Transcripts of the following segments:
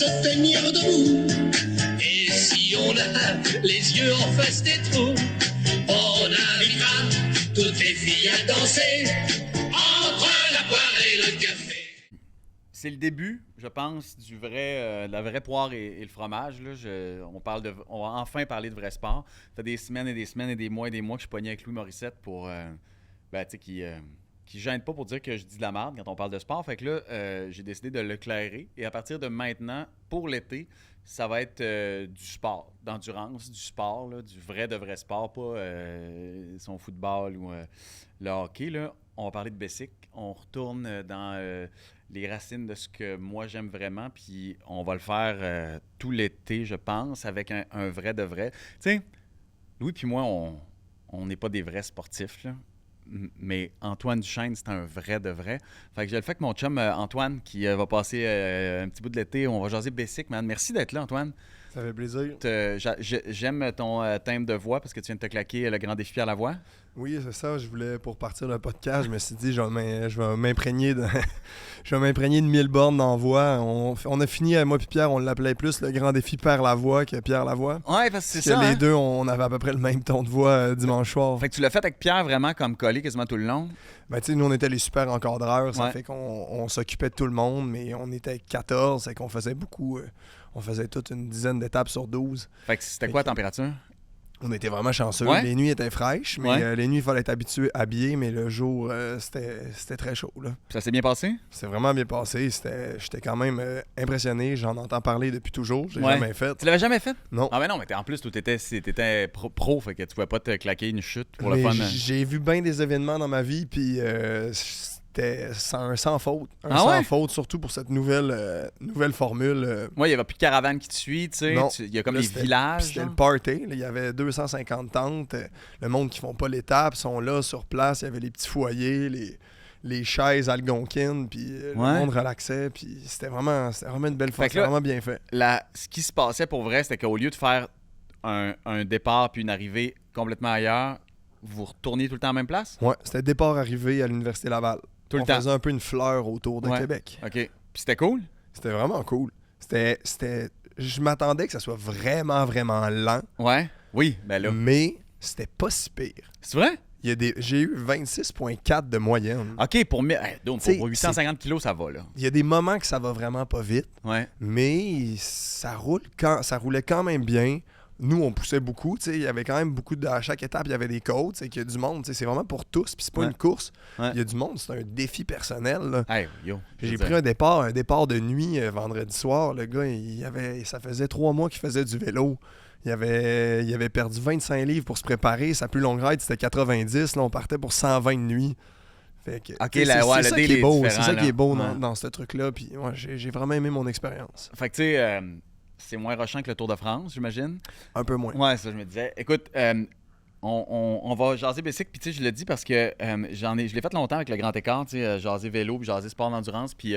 se tenir debout. Et si on a les yeux en face des trous, on invitera toutes les filles à danser entre la poire et le café. C'est le début, je pense, de la vraie poire et le fromage. Là. On va enfin parler de vrai sport. Ça fait des semaines et des semaines et des mois que je suis pogné avec Louis Morissette pour, qui gêne pas pour dire que je dis de la merde quand on parle de sport. Fait que là, j'ai décidé de l'éclairer. Et à partir de maintenant, pour l'été, ça va être du sport, d'endurance, du sport, là, du vrai de vrai sport, pas son football ou le hockey. Là. On va parler de Bessic. On retourne dans les racines de ce que moi j'aime vraiment, puis on va le faire tout l'été, je pense, avec un vrai de vrai. Tu sais, Louis puis moi, on n'est pas des vrais sportifs, là. Mais Antoine Duchesne, c'est un vrai de vrai. Fait que j'ai le fait avec mon chum Antoine qui va passer un petit bout de l'été. On va jaser Bessic, man. Merci d'être là, Antoine. Ça fait plaisir. J'aime ton timbre de voix parce que tu viens de te claquer le grand défi à la voix. Oui, c'est ça. Je voulais, pour partir le podcast, je me suis dit, je vais m'imprégner de 1000 bornes dans la voix. On a fini, moi et Pierre, on l'appelait plus le grand défi Père Lavoie que Pierre Lavoie. Ouais, parce que c'est ça. Les deux, on avait à peu près le même ton de voix dimanche soir. Fait que tu l'as fait avec Pierre vraiment comme collé quasiment tout le long. Ben, tu sais, nous, on était les super encadreurs. Ça Ouais. fait qu'on s'occupait de tout le monde, mais on était 14, et qu'on faisait beaucoup. On faisait toute une dizaine d'étapes sur 12. Fait que c'était quoi la température? On était vraiment chanceux. Ouais. Les nuits étaient fraîches, mais Ouais. les nuits, il fallait être habillé, mais le jour, c'était très chaud. Là. Ça s'est bien passé? C'est vraiment bien passé. J'étais quand même impressionné. J'en entends parler depuis toujours. Je l'ai Ouais. jamais fait. Tu l'avais jamais fait? Non. Ah ben non, mais en plus, t'étais pro, fait que tu pouvais pas te claquer une chute pour Mais le fun. j'ai vu bien des événements dans ma vie, puis c'était sans faute. Ah ouais? Faute, surtout pour cette nouvelle formule. Moi, il y avait plus de caravane qui te suit, tu sais. Non. Il y a comme Là, des Puis villages. c'était genre. le party. Là, il y avait 250 tentes. Le monde qui font pas l'étape sont là sur place. Il y avait les petits foyers, les chaises algonquines, puis le Ouais. monde relaxait. Puis c'était vraiment une belle Fait fois. que C'était là- vraiment bien fait. Ce qui se passait pour vrai, c'était qu'au lieu de faire un départ puis une arrivée complètement ailleurs, vous retourniez tout le temps à la même place? Ouais, c'était départ-arrivée à l'Université Laval. Tout le On temps. faisait un peu une fleur autour de Ouais. Québec. OK. Puis c'était cool? C'était vraiment cool. Je m'attendais que ça soit vraiment, vraiment lent, Ouais. Oui, ben là. mais c'était pas si pire. C'est vrai? J'ai eu 26,4 de moyenne. OK, pour 850 kilos, ça va, là. Il y a des moments que ça va vraiment pas vite, Ouais. mais ça roulait quand même bien. Nous, on poussait beaucoup. Il y avait quand même beaucoup à chaque étape, il y avait des côtes. Il y a du monde. C'est vraiment pour tous. Puis c'est pas Ouais. une course. Ouais. Il y a du monde. C'est un défi personnel. Là. Hey, yo. J'ai pris un départ de nuit vendredi soir. Le gars, ça faisait 3 mois qu'il faisait du vélo. Il avait perdu 25 livres pour se préparer. Sa plus longue ride, c'était 90. Là, on partait pour 120 de nuit. Fait que, OK, c'est le ça deal qui est beau. différent, C'est ça qui là. est beau Ouais. dans ce truc-là. Puis ouais, j'ai vraiment aimé mon expérience. Fait que, tu sais, c'est moins rushant que le Tour de France, j'imagine. Un peu moins. Ouais, ça, je me disais. Écoute, on va jaser Bessic, puis tu sais, je le dis parce que je l'ai fait longtemps avec le grand écart, tu sais, jaser vélo, puis jaser sport d'endurance, puis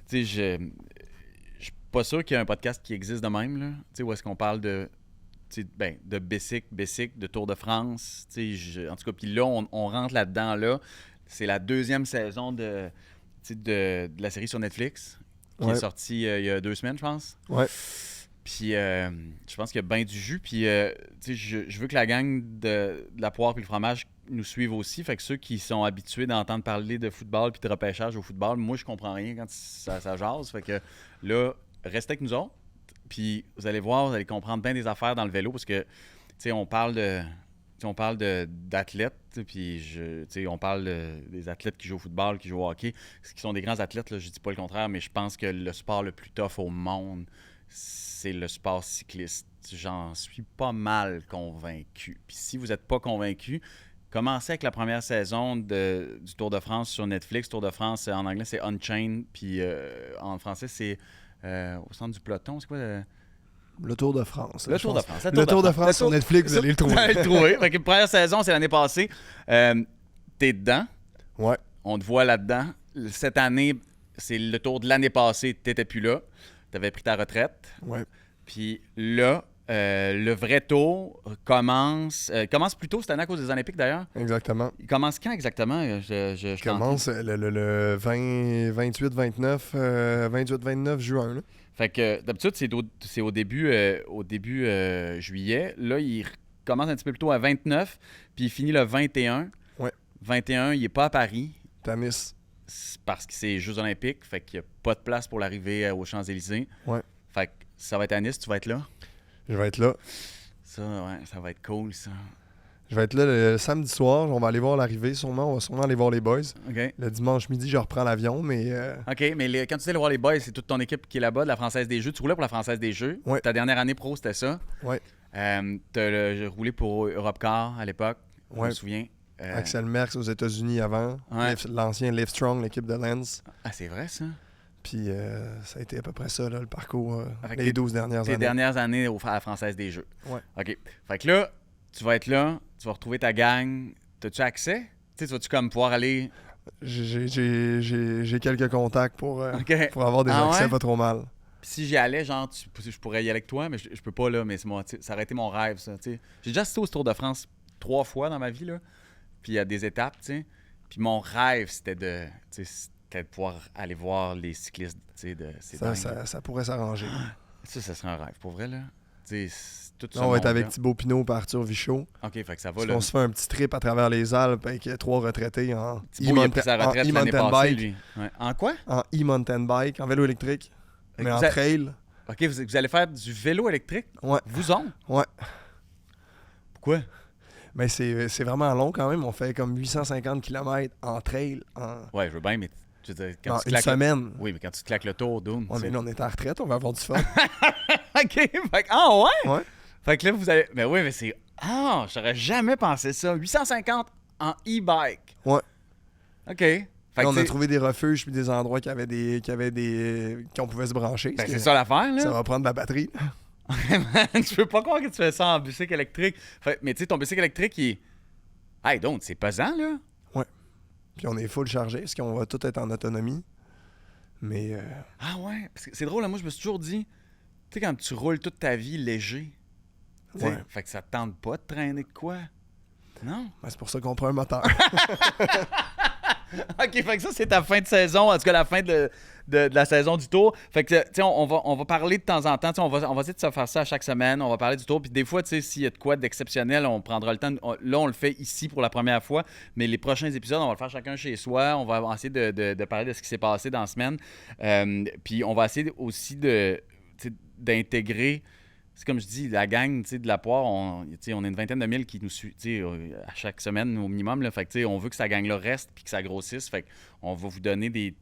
tu sais, je suis pas sûr qu'il y ait un podcast qui existe de même, là, tu sais, où est-ce qu'on parle de Bessic, de Tour de France, tu sais, en tout cas, puis là, on rentre là-dedans, là. C'est la 2e saison de la série sur Netflix, qui est sortie il y a 2 semaines, je pense. Ouais. Puis je pense qu'il y a bien du jus. Puis tu sais, je veux que la gang de la poire et le fromage nous suivent aussi. Fait que ceux qui sont habitués d'entendre parler de football puis de repêchage au football, moi, je comprends rien quand ça jase. Fait que là, restez avec nous autres. Puis vous allez voir, vous allez comprendre bien des affaires dans le vélo parce que, tu sais, on parle d'athlètes, puis on parle des athlètes qui jouent au football, qui jouent au hockey, qui sont des grands athlètes, là, je dis pas le contraire, mais je pense que le sport le plus tough au monde, c'est le sport cycliste. J'en suis pas mal convaincu. Puis si vous n'êtes pas convaincu, commencez avec la première saison du Tour de France sur Netflix. Tour de France, en anglais, c'est Unchained, puis en français, c'est au centre du peloton. C'est quoi Le Tour de France. Le Tour de France. Le Tour de France sur Netflix, vous allez le trouver. Vous allez le trouver. Fait que première saison, c'est l'année passée. T'es dedans. Ouais. On te voit là-dedans. Cette année, c'est le tour de l'année passée. T'étais plus là. T'avais pris ta retraite. Ouais. Puis là, le vrai tour commence plus tôt cette année à cause des Olympiques, d'ailleurs. Exactement. Il commence quand exactement? Je commence le 28-29 juin. Là. Fait que d'habitude, c'est au début, juillet. Là, il commence un petit peu plus tôt à 29, puis il finit le 21. Ouais. 21, il n'est pas à Paris. Tanis. C'est parce que c'est les Jeux olympiques, fait qu'il n'y a pas de place pour l'arrivée aux Champs-Élysées. Ouais. Fait que ça va être à Nice, tu vas être là. Je vais être là. Ça, ouais, ça va être cool, ça. Je vais être là le samedi soir. On va aller voir l'arrivée sûrement. On va sûrement aller voir les boys. OK. Le dimanche midi, je reprends l'avion, mais... OK, mais quand tu dis aller voir les boys, c'est toute ton équipe qui est là-bas, de la Française des Jeux. Tu roulais pour la Française des Jeux. Ouais. Ta dernière année pro, c'était ça. Ouais. J'ai roulé pour Europcar à l'époque, je Ouais. me souviens. Axel Merckx aux États-Unis avant. Ouais. L'ancien Livestrong, l'équipe de Lens. Ah, c'est vrai, ça? Puis ça a été à peu près ça, là, le parcours Fait les 12 dernières Tes années. dernières années à la Française des Jeux. Ouais. OK. Fait que là, tu vas être là, tu vas retrouver ta gang. T'as-tu accès? Tu sais, tu vas-tu comme pouvoir aller... J'ai quelques contacts pour OK. avoir des accès ouais? pas trop mal. Puis si j'y allais, genre, je pourrais y aller avec toi, mais je peux pas, là. Mais ça aurait été mon rêve, ça, tu sais. J'ai déjà assisté au Tour de France 3 fois dans ma vie, là. Puis il y a des étapes, tu sais. Puis mon rêve, c'était de pouvoir aller voir les cyclistes, tu sais, de ces dingues. Ça pourrait s'arranger. Ça serait un rêve, pour vrai, là. Tu sais, tout ce Là, on va être monde-là. avec Thibaut Pinot et Arthur Vichot. OK, fait que ça va, Parce là. qu'on se fait un petit trip à travers les Alpes avec 3 retraités en Thibaut, il a pris sa retraite l'année e-mountain passée, bike. lui. Ouais. En quoi? En e-mountain bike, en vélo électrique, Fait mais que en vous a- trail. OK, vous allez faire du vélo électrique? Ouais. Vous autres? Ouais. Pourquoi? Mais c'est vraiment long quand même. On fait comme 850 km en trail Ouais, je veux bien, mais je veux dire, quand en tu une claques... semaine. Oui, mais quand tu te claques le tour, Doom, Ouais, mais là, on est en retraite, on va avoir du fun. OK, fait que... Ah ouais? Ouais. Fait que là, vous allez... Mais oui, mais c'est... Ah, j'aurais jamais pensé ça. 850 en e-bike. Ouais. OK. Fait Là, que on a t'sais, trouvé des refuges puis des endroits qu'on pouvait se brancher. ben, parce c'est que ça l'affaire, ça là. va prendre de la batterie. Je peux pas croire que tu fais ça en bicycle électrique. Mais tu sais, ton bicycle électrique, il est... Hey, donc, c'est pesant, là. Puis on est full chargé, parce qu'on va tout être en autonomie. Mais Ah ouais? Parce que c'est drôle, là, moi, je me suis toujours dit... Tu sais, quand tu roules toute ta vie léger, tu sais, Ouais. fait que ça te tente pas de traîner de quoi? Non? ben, c'est pour ça qu'on prend un moteur. OK, fait que ça, c'est ta fin de saison, en tout cas la fin de la saison du Tour. Fait que, tu sais, on va parler de temps en temps, tu sais, on va essayer de se faire ça à chaque semaine, on va parler du Tour, puis des fois, tu sais, s'il y a de quoi d'exceptionnel, on prendra le temps, là, on le fait ici pour la première fois, mais les prochains épisodes, on va le faire chacun chez soi, on va essayer de parler de ce qui s'est passé dans la semaine, puis on va essayer aussi d'intégrer... C'est comme je dis, la gang de la poire, on est une vingtaine de mille qui nous suit à chaque semaine au minimum. Là, fait que, on veut que sa gang-là reste puis que ça grossisse. Fait on va vous donner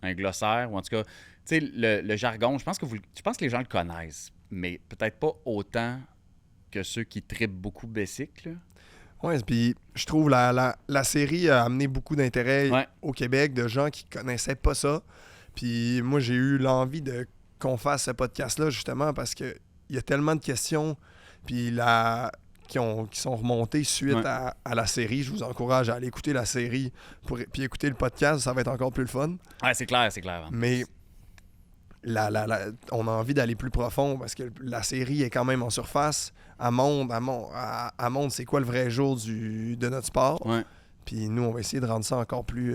un glossaire ou en tout cas le jargon. Je pense que les gens le connaissent, mais peut-être pas autant que ceux qui trippent beaucoup bicycle. Là. Ouais, puis je trouve la série a amené beaucoup d'intérêt Ouais. au Québec de gens qui connaissaient pas ça. Puis moi, j'ai eu l'envie qu'on fasse ce podcast-là, justement, parce qu'il y a tellement de questions puis qui sont remontées suite Ouais. à la série. Je vous encourage à aller écouter la série puis écouter le podcast, ça va être encore plus le fun. Ouais, c'est clair. Hein. Mais on a envie d'aller plus profond parce que la série est quand même en surface. Elle montre c'est quoi le vrai jour de notre sport. Ouais. Puis nous, on va essayer de rendre ça encore plus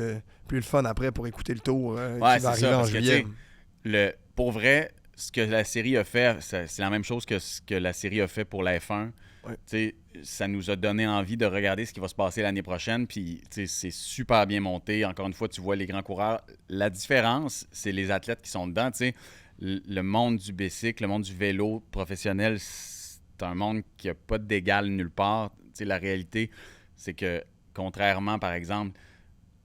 le fun après pour écouter le tour Ouais, qui va c'est arriver ça, en parce que, juillet. tu sais, pour vrai, ce que la série a fait, c'est la même chose que ce que la série a fait pour la F1. Ouais. Tu sais, ça nous a donné envie de regarder ce qui va se passer l'année prochaine. Puis, tu sais, c'est super bien monté. Encore une fois, tu vois les grands coureurs. La différence, c'est les athlètes qui sont dedans. Tu sais, le monde du bicycle, le monde du vélo professionnel, c'est un monde qui n'a pas d'égal nulle part. Tu sais, la réalité, c'est que contrairement, par exemple,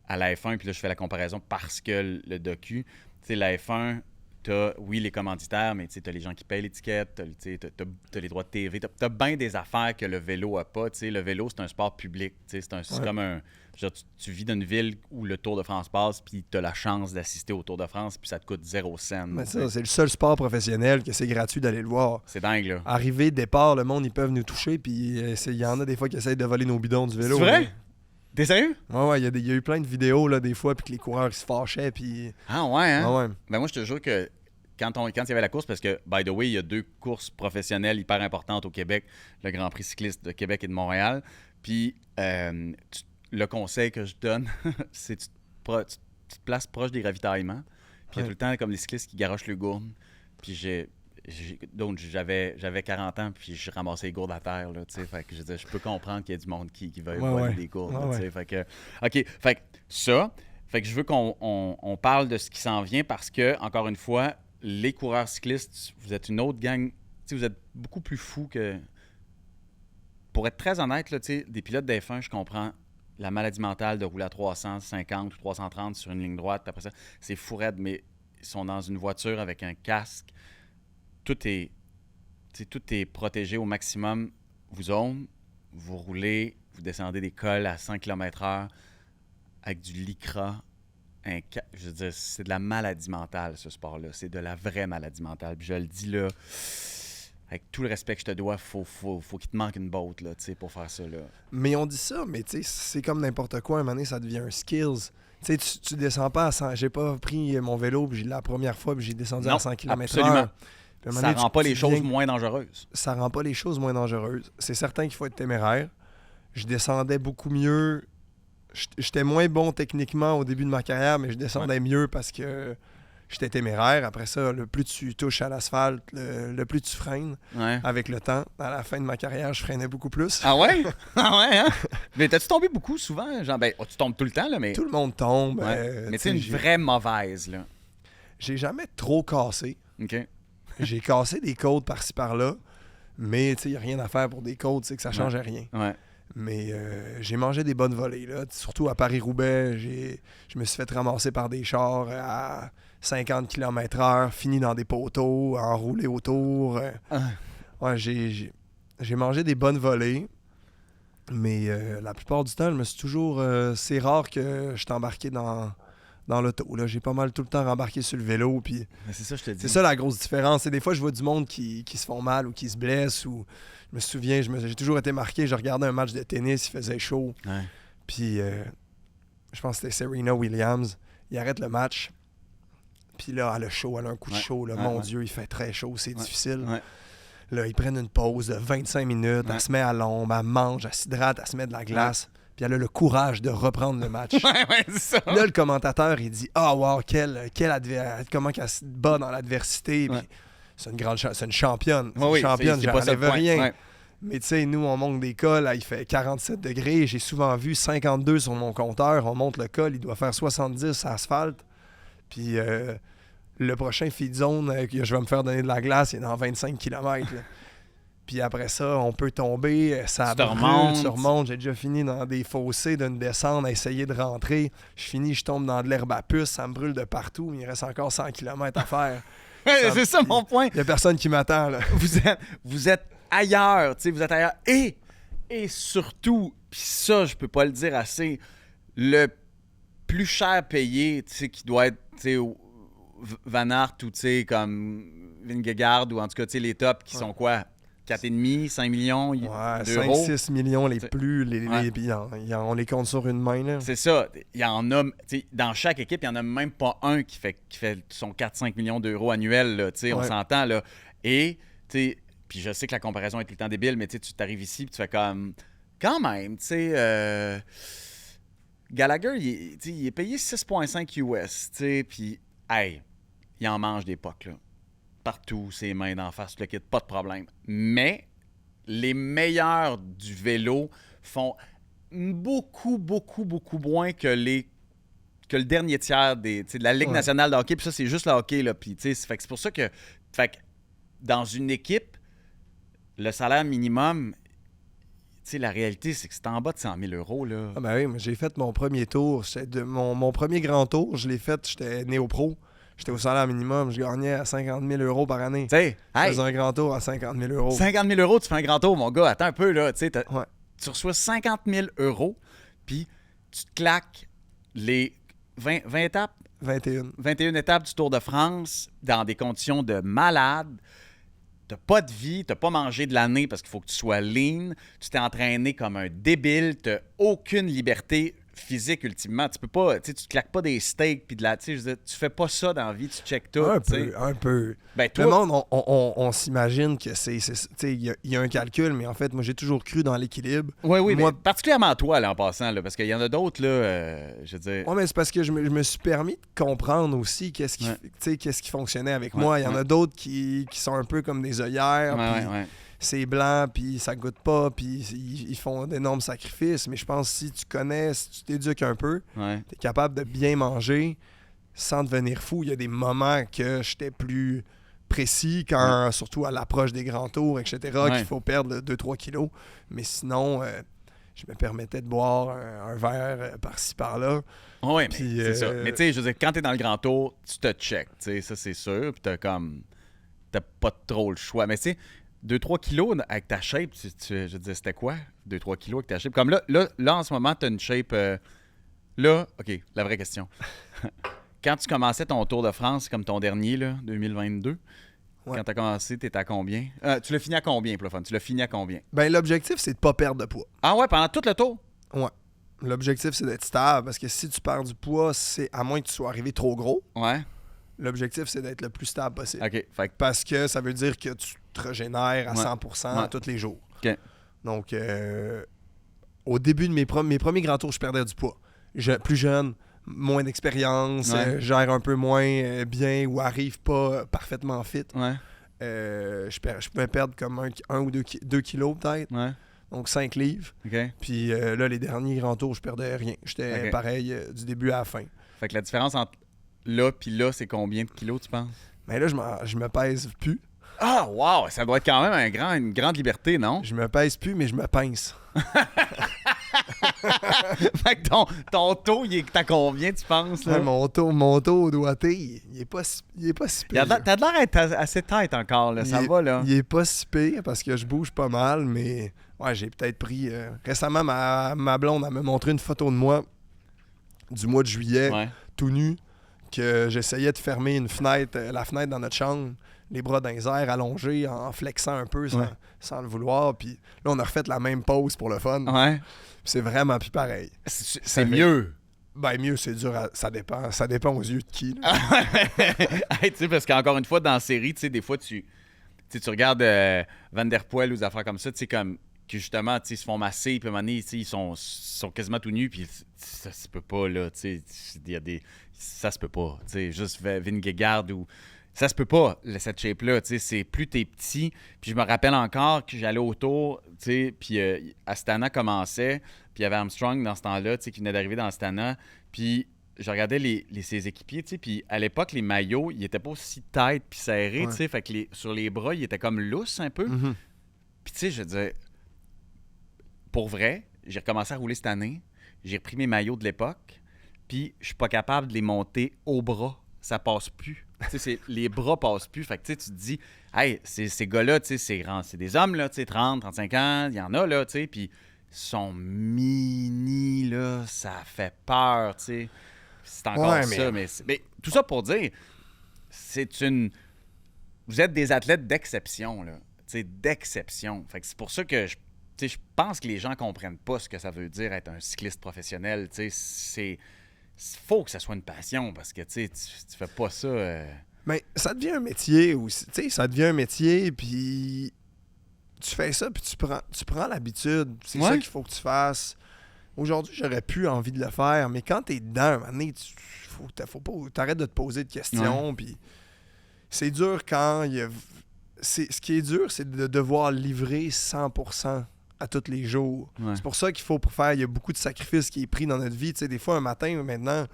à la F1, puis là, je fais la comparaison parce que le docu, tu sais, la F1, t'as, oui, les commanditaires, mais tu as les gens qui payent l'étiquette, t'as les droits de TV, t'as bien des affaires que le vélo a pas. Tu sais, le vélo, c'est un sport public. Tu sais, c'est comme un... Genre, tu vis dans une ville où le Tour de France passe, puis t'as la chance d'assister au Tour de France, puis ça te coûte 0 cent. Mais ça, c'est le seul sport professionnel que c'est gratuit d'aller le voir. C'est dingue, là. Arrivé, départ, le monde, ils peuvent nous toucher, puis il y en a des fois qui essayent de voler nos bidons du vélo. C'est vrai? là. T'es sérieux? Ouais, il y a eu plein de vidéos, là, des fois, puis que les coureurs, ils se fâchaient, puis... Ah ouais, hein? Ouais. Ben moi, je te jure que quand il y avait la course, parce que, by the way, il y a 2 courses professionnelles hyper importantes au Québec, le Grand Prix cycliste de Québec et de Montréal. Puis, le conseil que je donne, c'est tu te places proche des ravitaillements. Puis il y a tout le temps comme les cyclistes qui garochent le gourde. Puis donc j'avais 40 ans, puis je ramassais les gourdes à terre, là, tu sais. Fait que je peux comprendre qu'il y a du monde qui veut voler des gourdes, là, tu sais. Fait que, OK, fait que ça, fait que je veux qu'on parle de ce qui s'en vient parce que, encore une fois, les coureurs cyclistes, vous êtes une autre gang, tu sais, vous êtes beaucoup plus fous que... Pour être très honnête, là, tu sais, des pilotes d'F1, je comprends la maladie mentale de rouler à 350 ou 330 sur une ligne droite, puis après ça, c'est fou raide, mais ils sont dans une voiture avec un casque. Tout est protégé au maximum. Vous zone, vous roulez, vous descendez des cols à 100 km/h avec du lycra. Je veux dire, c'est de la maladie mentale, ce sport-là. C'est de la vraie maladie mentale. Puis je le dis là, avec tout le respect que je te dois, faut qu'il te manque une botte là, pour faire ça. Là. Mais on dit ça, mais c'est comme n'importe quoi. À un moment donné, ça devient un skills. Tu descends pas à 100. J'ai pas pris mon vélo puis la première fois puis j'ai descendu à 100 km/h. Absolument. Ça rend pas les choses moins dangereuses. Ça rend pas les choses moins dangereuses. C'est certain qu'il faut être téméraire. Je descendais beaucoup mieux. J'étais moins bon techniquement au début de ma carrière, mais je descendais mieux parce que j'étais téméraire. Après ça, le plus tu touches à l'asphalte, le plus tu freines avec le temps. À la fin de ma carrière, je freinais beaucoup plus. Ah ouais? Ah ouais, hein? Mais t'as-tu tombé beaucoup souvent? Genre, tu tombes tout le temps, là, mais... Tout le monde tombe. Mais c'est une vraie mauvaise, là. J'ai jamais trop cassé. OK. J'ai cassé des côtes par-ci par-là, mais il n'y a rien à faire pour des côtes, que ça ne change rien. Ouais. Mais j'ai mangé des bonnes volées, là. Surtout à Paris-Roubaix, je me suis fait ramasser par des chars à 50 km/h, fini dans des poteaux, enroulé autour. Ouais, j'ai mangé des bonnes volées, mais la plupart du temps, je me suis toujours... c'est rare que je t'embarquais dans l'auto. Là, j'ai pas mal tout le temps rembarqué sur le vélo. Puis c'est ça, je te dis. C'est ça la grosse différence. Et des fois, je vois du monde qui se font mal ou qui se blesse. Ou je me souviens, j'ai toujours été marqué. Je regardais un match de tennis, il faisait chaud. Ouais. Puis je pense que c'était Serena Williams. Il arrête le match. Puis là, elle a chaud, elle a un coup de chaud. Là. Mon Dieu, il fait très chaud, c'est difficile. Ouais. Là, ils prennent une pause de 25 minutes. Elle se met à l'ombre, elle mange, elle s'hydrate, elle se met de la glace. Puis elle a le courage de reprendre le match. C'est ça. Là, le commentateur, il dit « Ah, wow, comment qu'elle se bat dans l'adversité. » Puis c'est une championne. C'est une championne, j'enlève rien. Ouais. Mais tu sais, nous, on monte des cols, il fait 47 degrés. J'ai souvent vu 52 sur mon compteur. On monte le col, il doit faire 70 à asphalte. Puis le prochain feed zone que je vais me faire donner de la glace, il est dans 25 km. Puis après ça, on peut tomber, ça brûle, tu remontes. J'ai déjà fini dans des fossés d'une descente à essayer de rentrer. Je tombe dans de l'herbe à puce, ça me brûle de partout. Il reste encore 100 km à faire. C'est ça mon point. Il n'y a personne qui m'attend. Là. Vous êtes ailleurs, tu sais, vous êtes ailleurs. Et surtout, puis ça, je peux pas le dire assez, le plus cher payé, tu sais, qui doit être, tu sais, Van Aert ou, tu sais, comme Vingegaard ou en tout cas, tu sais, les tops qui sont quoi? 4,5, 5 millions d'euros. 5-6 millions les plus. On les compte sur une main. Là. C'est ça. Il y en a, dans chaque équipe, il n'y en a même pas un qui fait son 4-5 millions d'euros annuels. Là, on s'entend. Là. Et, puis je sais que la comparaison est tout le temps débile, mais tu t'arrives ici et tu fais comme... Quand même, tu sais... Gallagher, il est payé 6,5 US, puis, hey, il en mange des pocs, là. Partout, ses mains d'en face, le kit, pas de problème. Mais les meilleurs du vélo font beaucoup, beaucoup, beaucoup moins que le dernier tiers de la Ligue nationale de hockey. Puis ça, c'est juste le hockey. Là. Puis, c'est pour ça que dans une équipe, le salaire minimum, la réalité, c'est que c'est en bas de 100 000 euros. Là. Ah ben oui, mais j'ai fait mon premier tour. Mon premier grand tour, je l'ai fait, j'étais néo-pro. J'étais au salaire minimum, je gagnais à 50 000 euros par année. Je faisais un grand tour à 50 000 euros. 50 000 euros, tu fais un grand tour, mon gars. Attends un peu, là. Tu reçois 50 000 euros, puis tu te claques les 20 étapes? 21 étapes du Tour de France dans des conditions de malade. T'as pas de vie, t'as pas mangé de l'année parce qu'il faut que tu sois lean. Tu t'es entraîné comme un débile, t'as aucune liberté physique ultimement. Tu peux pas, tu claques pas des steaks puis de la, tu fais pas ça dans la vie, tu checkes tout. Un peu. Ben, toi, Le monde, on s'imagine que il y a un calcul, mais en fait, moi, j'ai toujours cru dans l'équilibre. Oui, Moi, mais particulièrement toi, là, en passant, là, parce qu'il y en a d'autres, là, je veux dire... Ouais, mais c'est parce que je me suis permis de comprendre aussi qu'est-ce qui fonctionnait avec moi. Il y en a d'autres qui sont un peu comme des œillères, puis c'est blanc, puis ça goûte pas, puis ils font d'énormes sacrifices. Mais je pense que si tu connais, si tu t'éduques un peu, t'es capable de bien manger sans devenir fou. Il y a des moments que j'étais plus précis, quand surtout à l'approche des grands tours, etc., qu'il faut perdre 2-3 kilos. Mais sinon... je me permettais de boire un verre par-ci, par-là. Oui, mais c'est ça. Mais tu sais, je veux dire, quand t'es dans le grand tour, tu te checkes, tu sais, ça c'est sûr. Puis t'as pas trop le choix. Mais tu sais, 2-3 kilos avec ta shape, je veux dire, c'était quoi? 2-3 kilos avec ta shape? Comme là en ce moment, t'as une shape... là, OK, la vraie question. Quand tu commençais ton Tour de France, comme ton dernier, là, 2022... Quand t'as commencé, t'étais à combien? Tu l'as fini à combien, Plofun? Tu l'as fini à combien? Ben, l'objectif, c'est de pas perdre de poids. Ah ouais, pendant tout le tour? Ouais. L'objectif, c'est d'être stable, parce que si tu perds du poids, c'est à moins que tu sois arrivé trop gros. Ouais. L'objectif, c'est d'être le plus stable possible. OK. Parce que ça veut dire que tu te régénères à 100% tous les jours. OK. Donc, au début de mes premiers grands tours, je perdais du poids. Plus jeune, moins d'expérience, gère un peu moins bien ou arrive pas parfaitement fit. Je pouvais perdre comme 1 ou 2 kilos peut-être. Donc 5 livres. Puis là, les derniers grands tours, je perdais rien. J'étais pareil du début à la fin. Fait que la différence entre là et là, c'est combien de kilos, tu penses? Mais là, je me pèse plus. Ah, wow! Ça doit être quand même une grande liberté, non? Je me pèse plus, mais je me pince. Fait que ton taux, il est à combien, tu penses? Là? Ouais, mon taux au doigté, il est pas si pire. T'as l'air d'être assez tête encore, là. Ça va, là. Il est pas si pire parce que je bouge pas mal, mais ouais, j'ai peut-être pris... récemment, ma blonde, elle m'a montré une photo de moi du mois de juillet, tout nu, que j'essayais de fermer la fenêtre dans notre chambre, les bras dans les airs allongés, en flexant un peu sans le vouloir. Puis là, on a refait la même pose pour le fun. C'est vraiment plus pareil. C'est mieux. Ben mieux, c'est dur. Ça dépend aux yeux de qui. Hey, tu sais, parce qu'encore une fois, dans la série, tu sais, des fois, tu regardes Van Der Poel ou des affaires comme ça, tu sais, comme que justement, tu sais, ils se font masser, puis à un moment donné, tu sais, ils sont quasiment tout nus, puis ça se peut pas, là, tu sais, ça se peut pas, tu sais, juste Vingegaard ou... Ça se peut pas, cette shape-là, tu sais, c'est plus t'es petit. Puis je me rappelle encore que j'allais autour, tu sais, puis Astana commençait, puis il y avait Armstrong dans ce temps-là, tu sais, qui venait d'arriver dans Astana, puis je regardais ses équipiers, tu sais, puis à l'époque, les maillots, ils étaient pas aussi tight puis serrés, tu sais, fait que sur les bras, ils étaient comme lousses un peu. Puis tu sais, je disais, pour vrai, j'ai recommencé à rouler cette année, j'ai repris mes maillots de l'époque, puis je suis pas capable de les monter au bras. Ça passe plus. Les bras passent plus. Fait que tu te dis, hey, ces gars-là, c'est des hommes, là, 30, 35 ans, il y en a, là, puis ils sont mini, là, ça fait peur, tu sais. C'est encore ça, mais tout ça pour dire, vous êtes des athlètes d'exception, là, d'exception. Fait que c'est pour ça que je pense que les gens comprennent pas ce que ça veut dire être un cycliste professionnel, faut que ça soit une passion parce que tu fais pas ça. Mais ça devient un métier aussi. Ça devient un métier, puis tu fais ça, puis tu prends l'habitude. C'est ça qu'il faut que tu fasses. Aujourd'hui, j'aurais plus envie de le faire, mais quand t'es dedans, un moment donné, faut pas t'arrêtes de te poser de questions. Puis c'est dur quand il y a. Ce qui est dur, c'est de devoir livrer 100%. À tous les jours. C'est pour ça qu'il faut faire... Il y a beaucoup de sacrifices qui est pris dans notre vie. Tu sais, des fois, un matin, maintenant,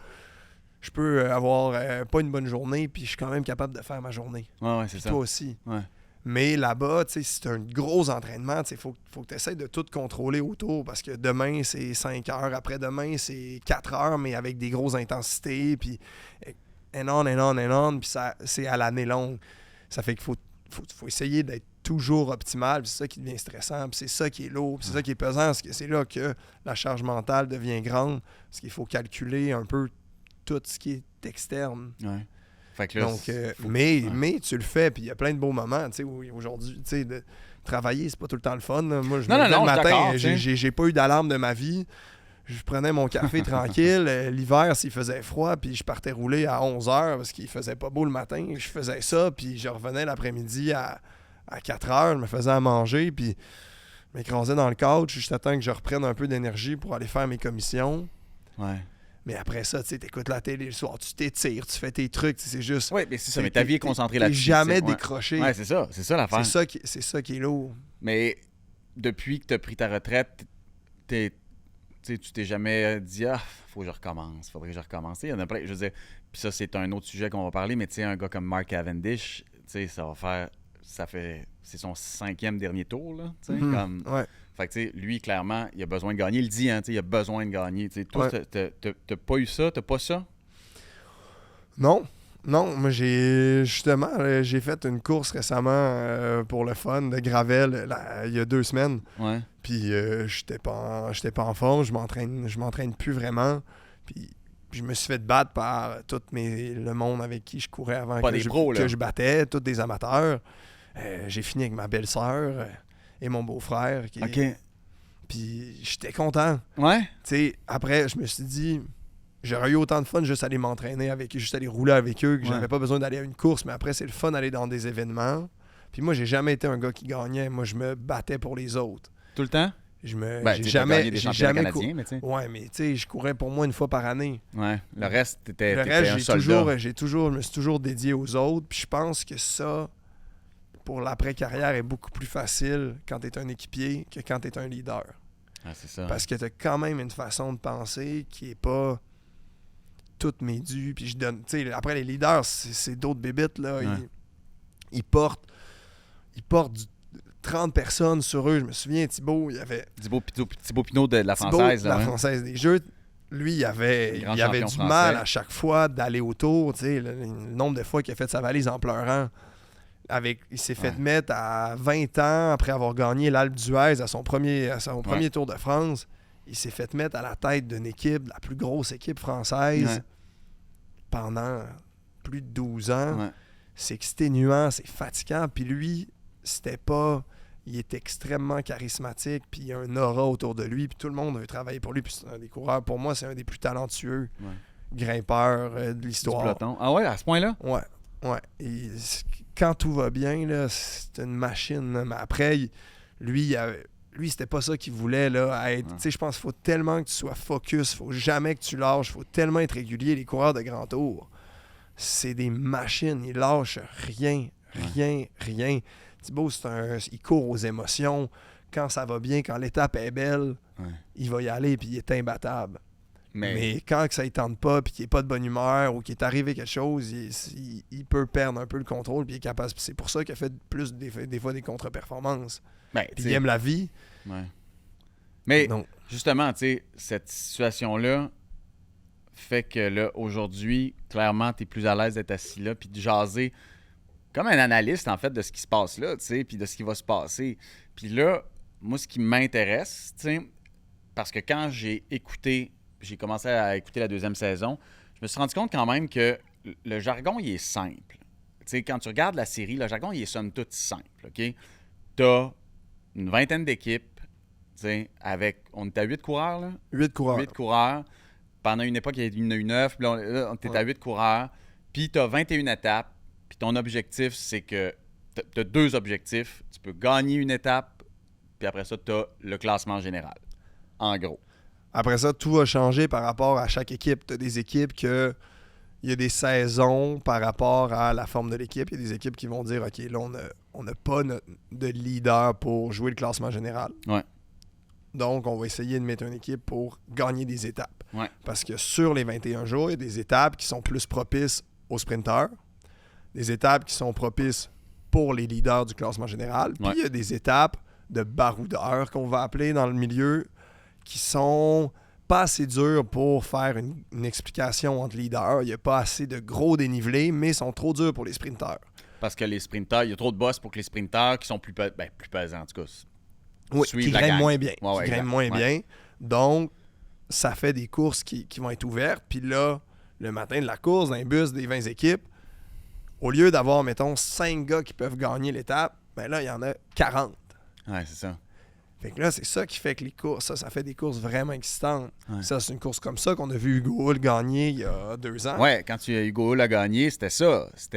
je peux avoir pas une bonne journée, puis je suis quand même capable de faire ma journée. C'est ça. Toi aussi. Mais là-bas, tu sais, si tu as un gros entraînement, il faut que tu essaies de tout contrôler autour, parce que demain, c'est 5 heures. Après-demain, c'est 4 heures, mais avec des grosses intensités, puis puis ça, c'est à l'année longue. Ça fait qu'il faut essayer d'être toujours optimal, puis c'est ça qui devient stressant, puis c'est ça qui est lourd, puis c'est ça qui est pesant, parce que c'est là que la charge mentale devient grande, parce qu'il faut calculer un peu tout ce qui est externe. Fait que là, donc, mais tu le fais, puis il y a plein de beaux moments, tu sais, aujourd'hui, tu sais, de travailler, c'est pas tout le temps le fun. Là. Moi, je me lève le matin, j'ai pas eu d'alarme de ma vie. Je prenais mon café tranquille. L'hiver, s'il faisait froid, puis je partais rouler à 11h parce qu'il faisait pas beau le matin. Je faisais ça, puis je revenais l'après-midi à 4h. Je me faisais à manger, puis je m'écrasais dans le couch juste à temps que je reprenne un peu d'énergie pour aller faire mes commissions. Ouais. Mais après ça, tu sais, t'écoutes la télé le soir, tu t'étires, tu fais tes trucs, c'est juste... Oui, mais c'est ça. Mais ta vie est concentrée t'es là-dessus. jamais tu sais. décroché. Ouais, c'est ça l'affaire. C'est ça qui est lourd. Mais depuis que tu as pris ta retraite, tu t'es jamais dit « Ah, faut que je recommence, faudrait que je recommence. » Il y en a plein, je veux dire, puis ça, c'est un autre sujet qu'on va parler, mais tu sais, un gars comme Mark Cavendish, tu sais, c'est son 5e dernier tour, là, tu sais, comme... Ouais. Fait que, tu sais, lui, clairement, il a besoin de gagner. Il le dit, hein, tu sais, il a besoin de gagner. Tu sais, toi, t'as pas eu ça? T'as pas ça? Non, moi j'ai fait une course récemment pour le fun de gravel il y a 2 semaines. Ouais. Puis j'étais pas en forme, je m'entraîne plus vraiment. Puis je me suis fait battre par tout le monde avec qui je courais avant Pas des pros, là. que je battais, tous des amateurs. J'ai fini avec ma belle-sœur et mon beau-frère. OK. Puis j'étais content. Ouais? Tu sais, après, je me suis dit, j'aurais eu autant de fun juste aller m'entraîner avec eux, juste aller rouler avec eux, que j'avais pas besoin d'aller à une course. Mais après, c'est le fun d'aller dans des événements. Puis moi, j'ai jamais été un gars qui gagnait. Moi, je me battais pour les autres. Tout le temps? J'ai jamais canadien, mais tu sais. Ouais, mais tu sais, je courais pour moi une fois par année. Ouais. Le reste, t'étais un je soldat. me suis toujours dédié aux autres. Puis je pense que ça, pour l'après-carrière, est beaucoup plus facile quand t'es un équipier que quand t'es un leader. Ah, c'est ça. Parce que t'as quand même une façon de penser qui est pas toute médue. Puis je donne, tu sais, après les leaders, c'est d'autres bébites là. Ouais. Ils portent 30 personnes sur eux. Je me souviens, Thibaut, il y avait Thibaut Pinot de la Française. la là, Française des Jeux. Lui, il avait du français. mal à chaque fois d'aller autour. Tu sais, le nombre de fois qu'il a fait sa valise en pleurant. Il s'est fait mettre à 20 ans après avoir gagné l'Alpe d'Huez à son premier Tour de France. Il s'est fait mettre à la tête d'une équipe, la plus grosse équipe française, pendant plus de 12 ans. Ouais. C'est exténuant, c'est fatigant. Puis lui, c'était pas... Il est extrêmement charismatique, puis il y a un aura autour de lui, puis tout le monde veut travailler pour lui. Puis c'est un des coureurs, pour moi, c'est un des plus talentueux grimpeurs de l'histoire. Du peloton. Ah ouais, à ce point-là? Ouais. Et quand tout va bien, là, c'est une machine. Là. Mais après, lui, c'était pas ça qu'il voulait là, être. Tu sais, je pense qu'il faut tellement que tu sois focus, faut jamais que tu lâches, faut tellement être régulier. Les coureurs de grand tour, c'est des machines, ils lâchent rien. Thibaut, il court aux émotions. Quand ça va bien, quand l'étape est belle, il va y aller puis il est imbattable. Mais quand que ça ne tente pas puis qu'il n'est pas de bonne humeur ou qu'il est arrivé quelque chose, il peut perdre un peu le contrôle puis il est capable. C'est pour ça qu'il a fait plus des fois des contre-performances. Puis il aime la vie. Ouais. Mais donc, justement, tu sais, cette situation-là fait que là, aujourd'hui, clairement, tu es plus à l'aise d'être assis là puis de jaser comme un analyste, en fait, de ce qui se passe là, tu sais, puis de ce qui va se passer. Puis là, moi, ce qui m'intéresse, tu sais, parce que quand j'ai commencé à écouter la 2e saison, je me suis rendu compte quand même que le jargon, il est simple. Tu sais, quand tu regardes la série, le jargon, il est somme toute simple, OK? T'as une 20aine d'équipes, tu sais, on était à 8 coureurs, là? 8 coureurs. 8 coureurs. Pendant une époque, il y en a eu 9, puis là, on était à 8 coureurs. Puis t'as 21 étapes. Puis ton objectif, c'est que tu as 2 objectifs. Tu peux gagner une étape, puis après ça, tu as le classement général. En gros. Après ça, tout a changé par rapport à chaque équipe. Tu as des équipes il y a des saisons par rapport à la forme de l'équipe. Il y a des équipes qui vont dire, OK, là, on n'a pas de leader pour jouer le classement général. Ouais. Donc, on va essayer de mettre une équipe pour gagner des étapes. Ouais. Parce que sur les 21 jours, il y a des étapes qui sont plus propices aux sprinteurs, des étapes qui sont propices pour les leaders du classement général. Puis il y a des étapes de baroudeurs qu'on va appeler dans le milieu qui sont pas assez dures pour faire une explication entre leaders. Il n'y a pas assez de gros dénivelés, mais sont trop durs pour les sprinteurs. Parce que les sprinteurs, il y a trop de boss pour que les sprinteurs qui sont plus pesants, en tout cas. Oui, qui grimpent moins bien. Ouais, qui grimpent moins bien. Donc, ça fait des courses qui vont être ouvertes. Puis là, le matin de la course, dans les bus des 20 équipes, au lieu d'avoir, mettons, 5 gars qui peuvent gagner l'étape, ben là, il y en a 40. Ouais, c'est ça. Fait que là, c'est ça qui fait que les courses, ça fait des courses vraiment excitantes. Ouais. Ça, c'est une course comme ça qu'on a vu Hugo Hull gagner il y a 2 ans. Ouais, quand Hugo Hull a gagné, c'était ça. C'est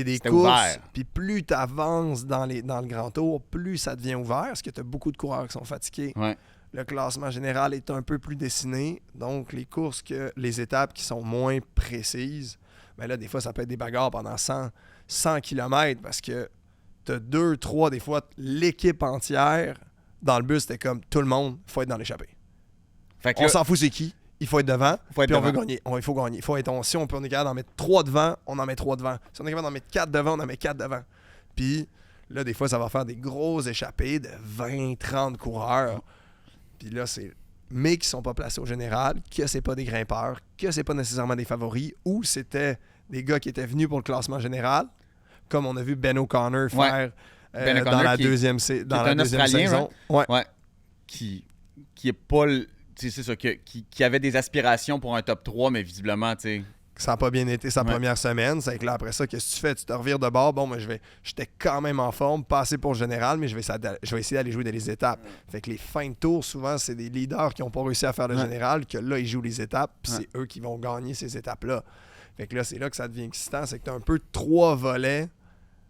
des c'était courses, ouvert. puis plus tu avances dans le grand tour, plus ça devient ouvert, parce que tu as beaucoup de coureurs qui sont fatigués. Ouais. Le classement général est un peu plus dessiné, donc les étapes qui sont moins précises, ben là, des fois, ça peut être des bagarres pendant 100 km, parce que tu as 2, 3, des fois, l'équipe entière, dans le bus, c'était comme tout le monde, il faut être dans l'échappée. Fait que On là, s'en fout c'est qui, il faut être devant, Faut être puis on devant. veut gagner. Il faut gagner. Si on est capable d'en mettre 3 devant, on en met 3 devant. Si on est capable d'en mettre 4 devant, on en met 4 devant. Puis là, des fois, ça va faire des grosses échappées de 20, 30 coureurs. Puis là, mais qui sont pas placés au général, que c'est pas des grimpeurs, que c'est pas nécessairement des favoris, ou c'était des gars qui étaient venus pour le classement général, comme on a vu Ben O'Connor faire Ben dans O'Connor la qui- deuxième, est un Australien, saison. Ouais. ouais, qui est pas tu sais, c'est ça, qui avait des aspirations pour un top 3, mais visiblement, tu sais. Ça n'a pas bien été sa Ouais. première semaine. C'est que là, après ça, qu'est-ce que tu fais? Tu te revires de bord. Bon, moi, j'étais quand même en forme, pas assez pour le général, mais je vais essayer d'aller jouer dans les étapes. Fait que les fins de tour, souvent, c'est des leaders qui n'ont pas réussi à faire le Ouais. général, que là, ils jouent les étapes, puis Ouais. c'est eux qui vont gagner ces étapes-là. Fait que là, c'est là que ça devient excitant. C'est que tu as un peu 3 volets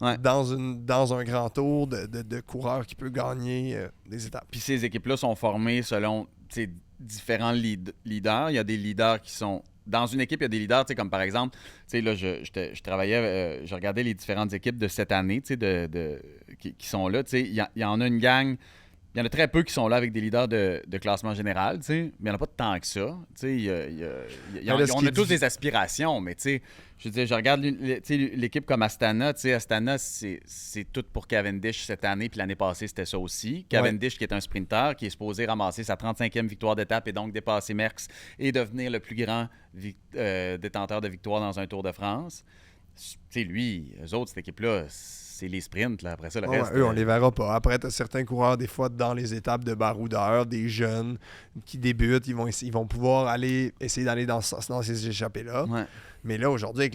Ouais. dans un grand tour de coureurs qui peut gagner des étapes. Puis ces équipes-là sont formées selon, tu sais, différents leaders. Il y a des leaders qui sont... Dans une équipe, il y a des leaders, tu sais, comme par exemple, tu sais, là, je travaillais, je regardais les différentes équipes de cette année, tu sais, qui sont là, tu sais, il y en a une gang, il y en a très peu qui sont là avec des leaders de classement général, tu sais, mais il n'y en a pas tant que ça, tu sais, on a tous des aspirations, mais tu sais, je veux dire, je regarde tu sais, l'équipe comme Astana, tu sais, Astana, c'est tout pour Cavendish cette année, puis l'année passée, c'était ça aussi. Cavendish, qui est un sprinter, qui est supposé ramasser sa 35e victoire d'étape et donc dépasser Merckx et devenir le plus grand détenteur de victoire dans un Tour de France. Tu sais, lui, eux autres, cette équipe-là, c'est les sprints, là. Après ça, le Ouais, reste... eux, on les verra pas. Après, tu as certains coureurs, des fois, dans les étapes de baroudeurs, des jeunes qui débutent, ils vont pouvoir essayer d'aller dans ces échappées-là. Ouais. Mais là, aujourd'hui, avec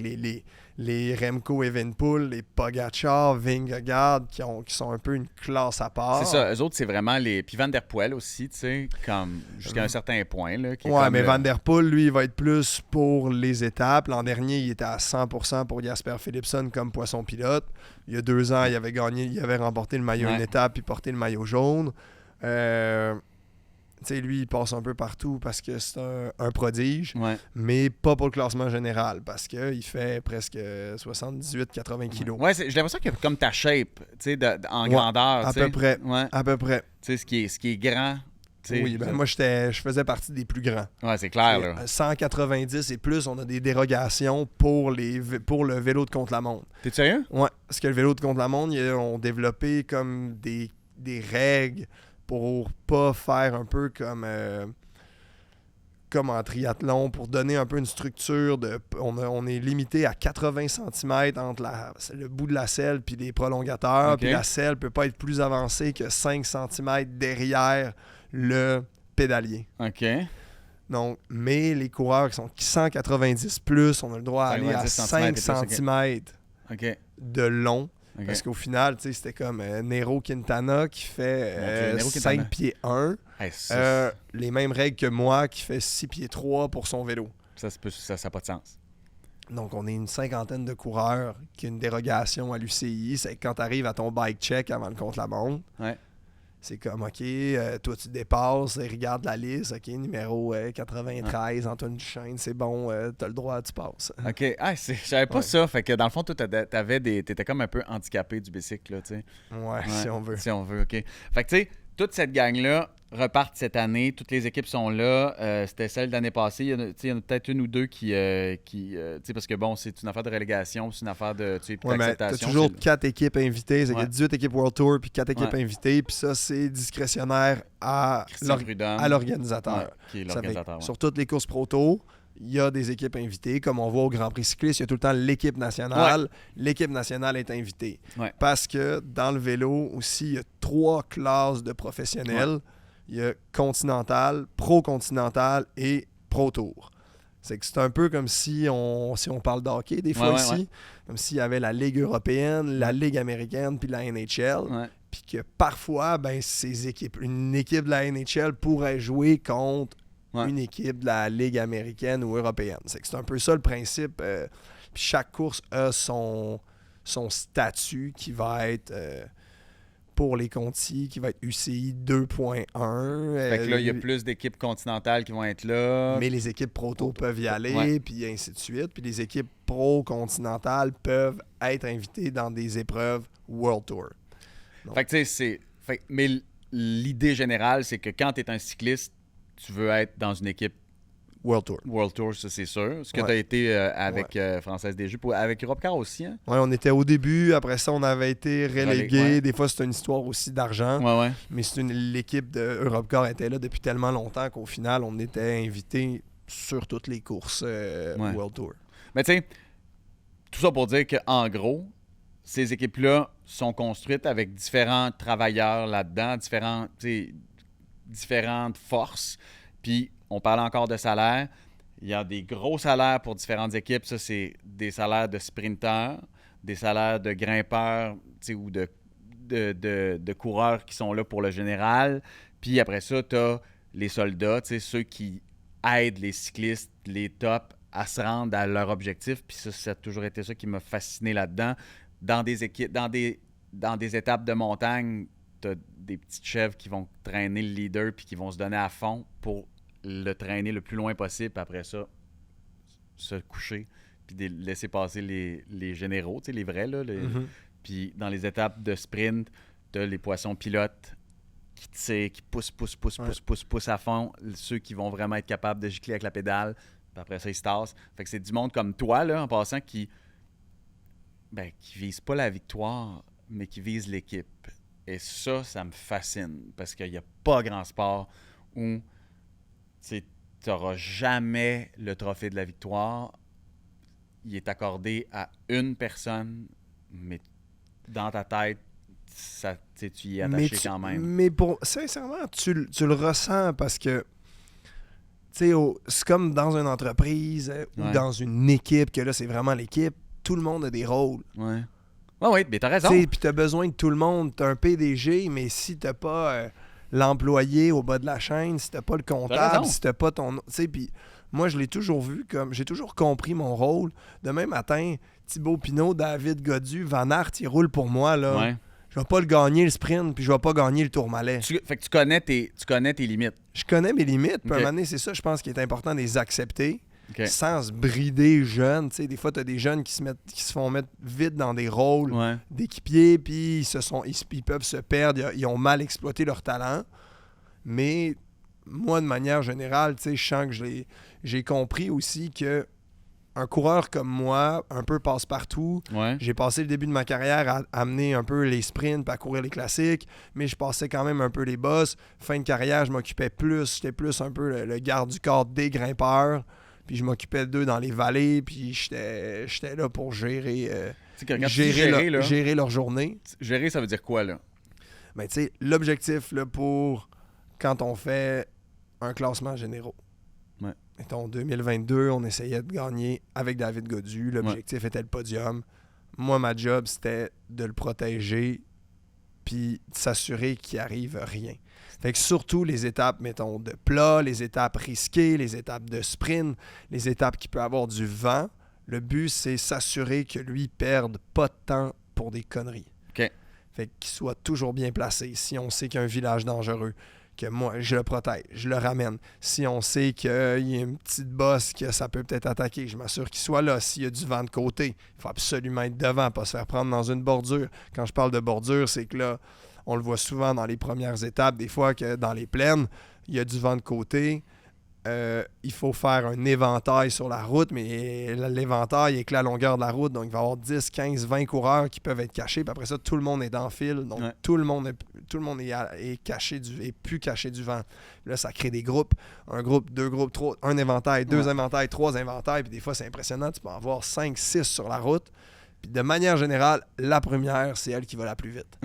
les Remco Evenepoel, les Pogacar, Vingegaard, qui sont un peu une classe à part. C'est ça, eux autres, c'est vraiment les... Puis Van Der Poel aussi, tu sais, comme jusqu'à un certain point, là. Qui est Ouais, comme mais Van Der Poel, lui, il va être plus pour les étapes. L'an dernier, il était à 100% pour Jasper Philipsen comme poisson pilote. Il y a 2 ans, il avait remporté le maillot une étape puis porté le maillot jaune. Tu sais, lui, il passe un peu partout parce que c'est un prodige, Ouais. mais pas pour le classement général parce qu'il fait presque 78-80 kilos. Ouais, j'ai l'impression qu'il y a comme ta shape, tu sais, en Ouais, grandeur, à tu sais. peu près. Ouais. À peu près. Tu sais, ce qui est grand, tu sais. Oui, ben moi, je faisais partie des plus grands. Ouais, c'est clair, là. 190 et plus, on a des dérogations pour le vélo de contre-la-montre. T'es sérieux? Ouais, parce que le vélo de contre-la-montre, ils ont développé comme des règles pour pas faire un peu comme en triathlon, pour donner un peu une structure. On est limité à 80 cm entre le bout de la selle puis les prolongateurs. Ok. Puis la selle peut pas être plus avancée que 5 cm derrière le pédalier. OK. Donc, mais les coureurs qui sont 190 plus, on a le droit à aller à 190 5 centimètres et plus, cm OK. de long. OK. Parce qu'au final, tu sais, c'était comme Nero Quintana qui Mon Dieu, fait Nairo Quintana. 5 pieds 1. Hey, ça, Les mêmes règles que moi qui fait 6 pieds 3 pour son vélo. ça n'a pas de sens. Donc, on est une cinquantaine de coureurs qui ont une dérogation à l'UCI. C'est que quand tu arrives à ton bike check avant le contre-la-montre, Ouais. c'est comme, OK, toi, tu dépasses, regarde la liste, OK, numéro 93, Antoine Duchesne, c'est bon, t'as le droit, tu passes. OK. Ah, je savais pas Ouais. ça. Fait que dans le fond, toi, t'étais comme un peu handicapé du bicycle, là, tu sais. Ouais, si on veut. Si on veut, OK. Fait que, tu sais, toute cette gang-là repartent cette année. Toutes les équipes sont là. C'était celle de l'année passée. Il y en a peut-être une ou deux qui tu sais, parce que bon, c'est une affaire de relégation, c'est une affaire de, tu sais, Ouais, mais t'as d'acceptation. toujours 4 équipes invitées. C'est qu'il y a Ouais. 18 équipes World Tour puis 4 équipes Ouais. invitées. Puis ça, c'est discrétionnaire à Christian Prudhomme. l'organisateur. Ouais, qui est Ça fait que l'organisateur. Ouais. Sur toutes les courses proto, il y a des équipes invitées. Comme on voit au Grand Prix cycliste, il y a tout le temps l'équipe nationale. L'équipe nationale est invitée. Ouais. Parce que dans le vélo aussi, il y a 3 classes de professionnels. Il y a Continental, Pro-Continental et Pro Tour. C'est que c'est un peu comme si on parle de hockey des fois Ouais, ici, ouais. comme s'il y avait la Ligue européenne, la Ligue américaine puis la NHL. Ouais. Puis que parfois, ben, une équipe de la NHL pourrait jouer contre une équipe de la Ligue américaine ou européenne. C'est un peu ça le principe. Puis chaque course a son statut qui va être pour les Conti, qui va être UCI 2.1. Fait que là, il y a plus d'équipes continentales qui vont être là. Mais les équipes proto peuvent y aller, puis ainsi de suite. Puis les équipes pro-continentales peuvent être invitées dans des épreuves World Tour. Donc, fait que tu sais, mais l'idée générale, c'est que quand tu es un cycliste, tu veux être dans une équipe World Tour, ça c'est sûr. Ce que tu as été avec Française des Jeux, avec Europcar aussi. Hein? Oui, on était au début. Après ça, on avait été relégués. Des fois, c'est une histoire aussi d'argent. Ouais. Mais l'équipe de Europcar était là depuis tellement longtemps qu'au final, on était invités sur toutes les courses World Tour. Mais tu sais, tout ça pour dire qu'en gros, ces équipes-là sont construites avec différents travailleurs là-dedans, différentes forces. Puis, on parle encore de salaire. Il y a des gros salaires pour différentes équipes. Ça, c'est des salaires de sprinteurs, des salaires de grimpeurs ou de coureurs qui sont là pour le général. Puis après ça, tu as les soldats, ceux qui aident les cyclistes, les tops, à se rendre à leur objectif. Puis ça a toujours été ça qui m'a fasciné là-dedans. Dans des équipes, dans des étapes de montagne, tu as des petites chèvres qui vont traîner le leader puis qui vont se donner à fond pour le traîner le plus loin possible. Puis après ça, se coucher puis laisser passer les généraux, les vrais. Là, Puis dans les étapes de sprint, tu as les poissons pilotes qui tirent, qui poussent à fond. Ceux qui vont vraiment être capables de gicler avec la pédale. Puis après ça, ils se tassent. Fait que c'est du monde comme toi, là, en passant, qui vise pas la victoire, mais qui vise l'équipe. Et ça me fascine, parce qu'il n'y a pas grand sport où tu n'auras jamais le trophée de la victoire. Il est accordé à une personne, mais dans ta tête, tu y es attaché quand même. Mais sincèrement, tu le ressens parce que c'est comme dans une entreprise ou dans une équipe, que là, c'est vraiment l'équipe. Tout le monde a des rôles. Oui, mais t'as raison. Puis t'as besoin de tout le monde. T'as un PDG, mais si t'as pas l'employé au bas de la chaîne, si t'as pas le comptable, si t'as pas ton... Puis moi, je l'ai toujours vu comme... J'ai toujours compris mon rôle. Demain matin, Thibaut Pinot, David Godu, Van Aert, ils roulent pour moi, là. Ouais. Je vais pas le gagner, le sprint, puis je vais pas gagner le Tourmalet. Fait que tu connais tes limites. Je connais mes limites, puis à un Okay. moment donné, c'est ça, je pense qu'il est important de les accepter. Okay. Sans se brider jeune. Des fois, tu as des jeunes qui se font mettre vite dans des rôles d'équipiers, puis ils peuvent se perdre. Ils ont mal exploité leur talent. Mais moi, de manière générale, je sens que j'ai compris aussi que un coureur comme moi, un peu passe-partout, j'ai passé le début de ma carrière à amener un peu les sprints, à courir les classiques, mais je passais quand même un peu les bosses. Fin de carrière, je m'occupais plus, j'étais plus un peu le garde du corps des grimpeurs. Puis je m'occupais d'eux dans les vallées, puis j'étais là pour gérer leur journée. Gérer, ça veut dire quoi, là? Ben, tu sais, l'objectif là, pour quand on fait un classement généraux. En 2022, on essayait de gagner avec David Godu. L'objectif était le podium. Moi, ma job, c'était de le protéger puis de s'assurer qu'il arrive rien. Fait que surtout les étapes, mettons, de plat, les étapes risquées, les étapes de sprint, les étapes qui peuvent avoir du vent, le but, c'est s'assurer que lui perde pas de temps pour des conneries. OK. Fait qu'il soit toujours bien placé. Si on sait qu'il y a un village dangereux, que moi, je le protège, je le ramène. Si on sait qu'il y a une petite bosse que ça peut peut-être attaquer, je m'assure qu'il soit là. S'il y a du vent de côté, il faut absolument être devant, pas se faire prendre dans une bordure. Quand je parle de bordure, c'est que là, on le voit souvent dans les premières étapes, des fois que dans les plaines, il y a du vent de côté. Il faut faire un éventail sur la route, mais l'éventail est que la longueur de la route, donc il va y avoir 10, 15, 20 coureurs qui peuvent être cachés, puis après ça, tout le monde est en file, donc tout le monde est caché est plus caché du vent. Là, ça crée des groupes, un groupe, deux groupes, trois, un éventail, deux éventails, trois éventails, puis des fois, c'est impressionnant, tu peux en avoir 5, 6 sur la route. Puis de manière générale, la première, c'est elle qui va la plus vite.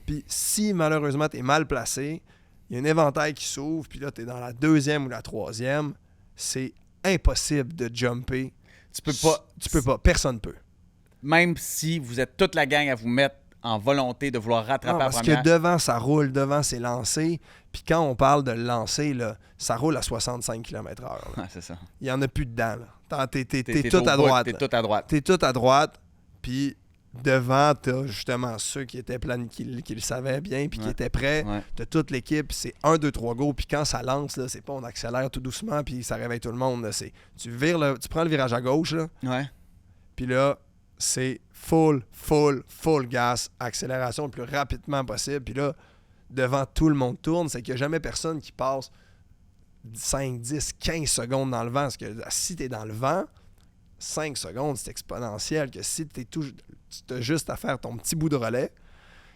Puis si malheureusement, tu es mal placé, il y a un éventail qui s'ouvre, puis là, tu es dans la deuxième ou la troisième, c'est impossible de jumper. Tu peux pas. Personne peut. Même si vous êtes toute la gang à vous mettre en volonté de vouloir rattraper Non, la parce première. que devant, ça roule, devant, c'est lancé. Puis quand on parle de lancer, là, ça roule à 65 km/h. là. Ouais, c'est ça. Il n'y en a plus dedans. Là. T'es T'es tout au à bout, droite. T'es là. tout à droite. T'es tout à droite. Puis devant, t'as justement ceux qui étaient qui le savaient bien puis qui Ouais. étaient prêts. Ouais. T'as toute l'équipe. C'est 1, 2, 3 go. Puis quand ça lance, là, c'est pas on accélère tout doucement puis ça réveille tout le monde. Là. Tu tu prends le virage à gauche, là, Ouais. puis là, c'est full gas, accélération le plus rapidement possible. Puis là, devant tout le monde tourne, c'est qu'il n'y a jamais personne qui passe 5, 10, 15 secondes dans le vent. Parce que si tu es dans le vent, 5 secondes, c'est exponentiel. Que si tu as juste à faire ton petit bout de relais,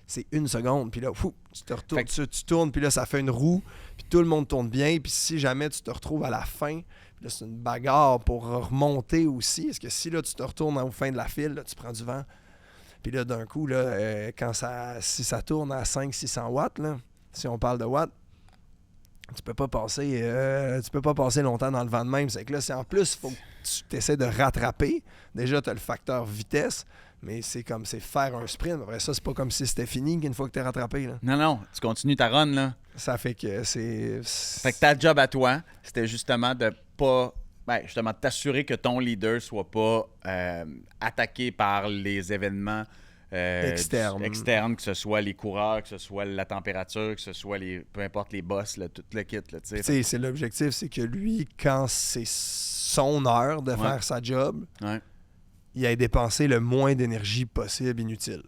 c'est 1 seconde. Puis là, tu te retournes, tu tournes, puis là, ça fait une roue. Puis tout le monde tourne bien. Puis si jamais tu te retrouves à la fin, là, c'est une bagarre pour remonter aussi. Parce que si là, tu te retournes au fin de la file, là, tu prends du vent. Puis là, d'un coup, là, si ça tourne à 500-600 watts, là, si on parle de watts, tu peux pas passer longtemps dans le vent de même. C'est que là, c'est en plus, il faut que tu essaies de rattraper. Déjà, tu as le facteur vitesse, mais c'est faire un sprint. Après ça, c'est pas comme si c'était fini une fois que tu es rattrapé. Là. Non, tu continues ta run, là. Ça fait que c'est... Fait que ta job à toi, c'était justement de pas... Ben, justement, t'assurer que ton leader soit pas attaqué par les événements externes, que ce soit les coureurs, que ce soit la température, que ce soit peu importe les boss, là, tout le kit. Là, c'est l'objectif, c'est que lui, quand c'est son heure de faire sa job, il a dépensé le moins d'énergie possible inutile.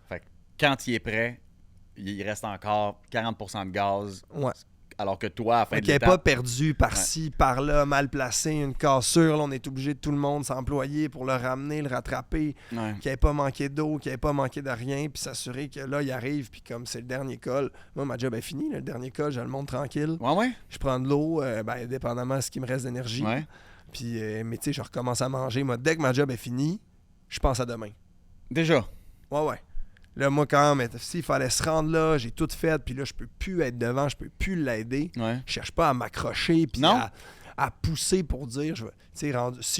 Fait que quand il est prêt, il reste encore 40% de gaz. Ouais. Alors que toi, à la fin de qu'il n'est l'étape... pas perdu par-ci, par-là, mal placé, une cassure. Là, on est obligé de tout le monde s'employer pour le ramener, le rattraper. Ouais. Qu'il n'ait pas manqué d'eau, qu'il n'ait pas manqué de rien, puis s'assurer que là, il arrive, puis comme c'est le dernier col, moi, ma job est finie. Là, le dernier col, je le monte tranquille. Ouais. Je prends de l'eau, dépendamment de ce qui me reste d'énergie. Ouais. Puis, mais tu sais, je recommence à manger. Moi, dès que ma job est finie, je pense à demain. Déjà. Ouais. Là, moi, quand même, s'il fallait se rendre là, j'ai tout fait, puis là, je peux plus être devant, je peux plus l'aider. Ouais. Je cherche pas à m'accrocher, puis Non. à pousser pour dire, si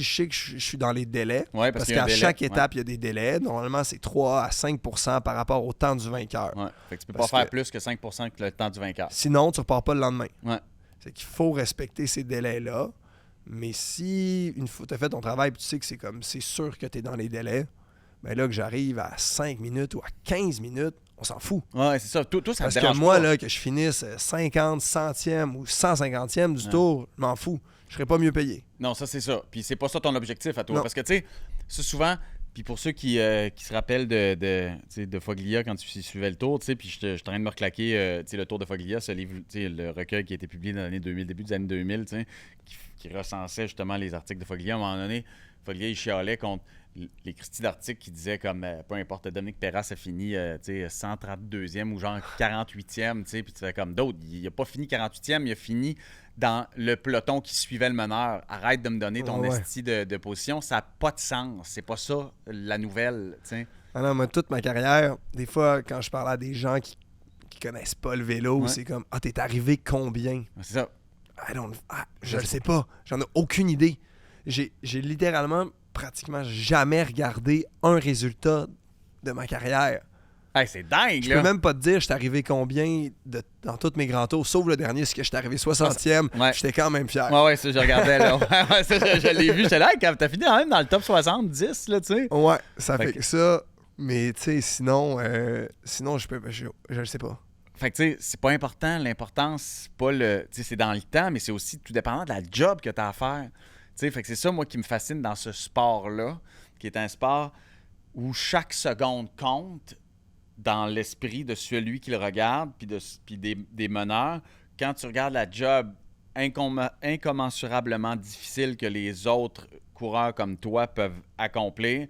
je sais que je suis dans les délais, Ouais, parce qu'il y a un qu'à délai. chaque étape, il y a des délais. Normalement, c'est 3 à 5% par rapport au temps du vainqueur. Ouais. Fait que tu peux Parce pas faire que- plus que 5% que le temps du vainqueur. Sinon, tu repars pas le lendemain. Ouais. C'est qu'il faut respecter ces délais-là. Mais si une fois tu as fait ton travail, puis tu sais que c'est sûr que tu es dans les délais, ben là, que j'arrive à 5 minutes ou à 15 minutes, on s'en fout. Ouais, c'est ça. Toi, ça Parce te que dérange moi, pas. là, que je finisse 50, centième ou 150e du tour, je m'en fous. Je serais pas mieux payé. Non, ça, c'est ça. Puis c'est pas ça ton objectif à toi. Non. Parce que, tu sais, c'est souvent... Puis pour ceux qui se rappellent de Foglia quand tu suivais le tour, tu sais, puis je suis en train de me reclaquer le tour de Foglia, ce livre, tu sais, le recueil qui a été publié dans l'année 2000, début des années 2000, tu sais, qui recensait justement les articles de Foglia. À un moment donné, Foglia, il chialait contre les Christy d'articles qui disaient comme, peu importe, Dominique Perras a fini, tu sais, 132e ou genre 48e, tu sais, puis tu fais comme d'autres. Il a pas fini 48e, il a fini dans le peloton qui suivait le meneur. Arrête de me donner ton Ouais. esti de position. Ça n'a pas de sens. C'est pas ça, la nouvelle, tu sais. Ah non, moi, toute ma carrière, des fois, quand je parle à des gens qui connaissent pas le vélo, Ouais. c'est comme « Ah, t'es arrivé combien? C'est ça. » Je le sais pas. J'en ai aucune idée. J'ai littéralement, pratiquement jamais regardé un résultat de ma carrière. Hey, c'est dingue, Je là. peux même pas te dire je suis arrivé combien dans tous mes grands tours, sauf le dernier, c'est que je suis arrivé 60e. Ouais. J'étais quand même fier. Ouais, ça, je regardais, là. Ouais, ça, je l'ai vu. J'étais là, quand t'as fini quand même dans le top 70, là, tu sais. Ouais, ça Fait fait que- que ça. Mais tu sais, sinon, je le sais pas. Fait que, tu sais, c'est pas important. L'important, c'est pas le. Tu sais, c'est dans le temps, mais c'est aussi tout dépendant de la job que t'as à faire. Tu sais, fait que c'est ça, moi, qui me fascine dans ce sport-là, qui est un sport où chaque seconde compte dans l'esprit de celui qui le regarde, puis des meneurs. Quand tu regardes la job incommensurablement difficile que les autres coureurs comme toi peuvent accomplir,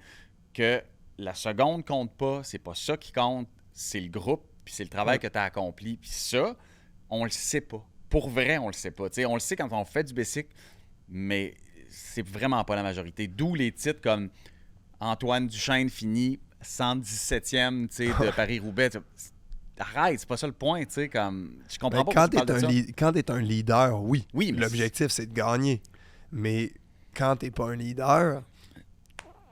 que la seconde compte pas, c'est pas ça qui compte, c'est le groupe, puis c'est le travail que tu as accompli. Puis ça, on le sait pas. Pour vrai, on le sait pas. T'sais, on le sait quand on fait du bicycle, mais c'est vraiment pas la majorité. D'où les titres comme Antoine Duchesne finit 117e de Paris-Roubaix. Arrête, c'est pas ça le point. Comme... Je comprends pas pourquoi tu parles de ça. Quand t'es un leader, oui. Oui, mais l'objectif, c'est de gagner. Mais quand t'es pas un leader,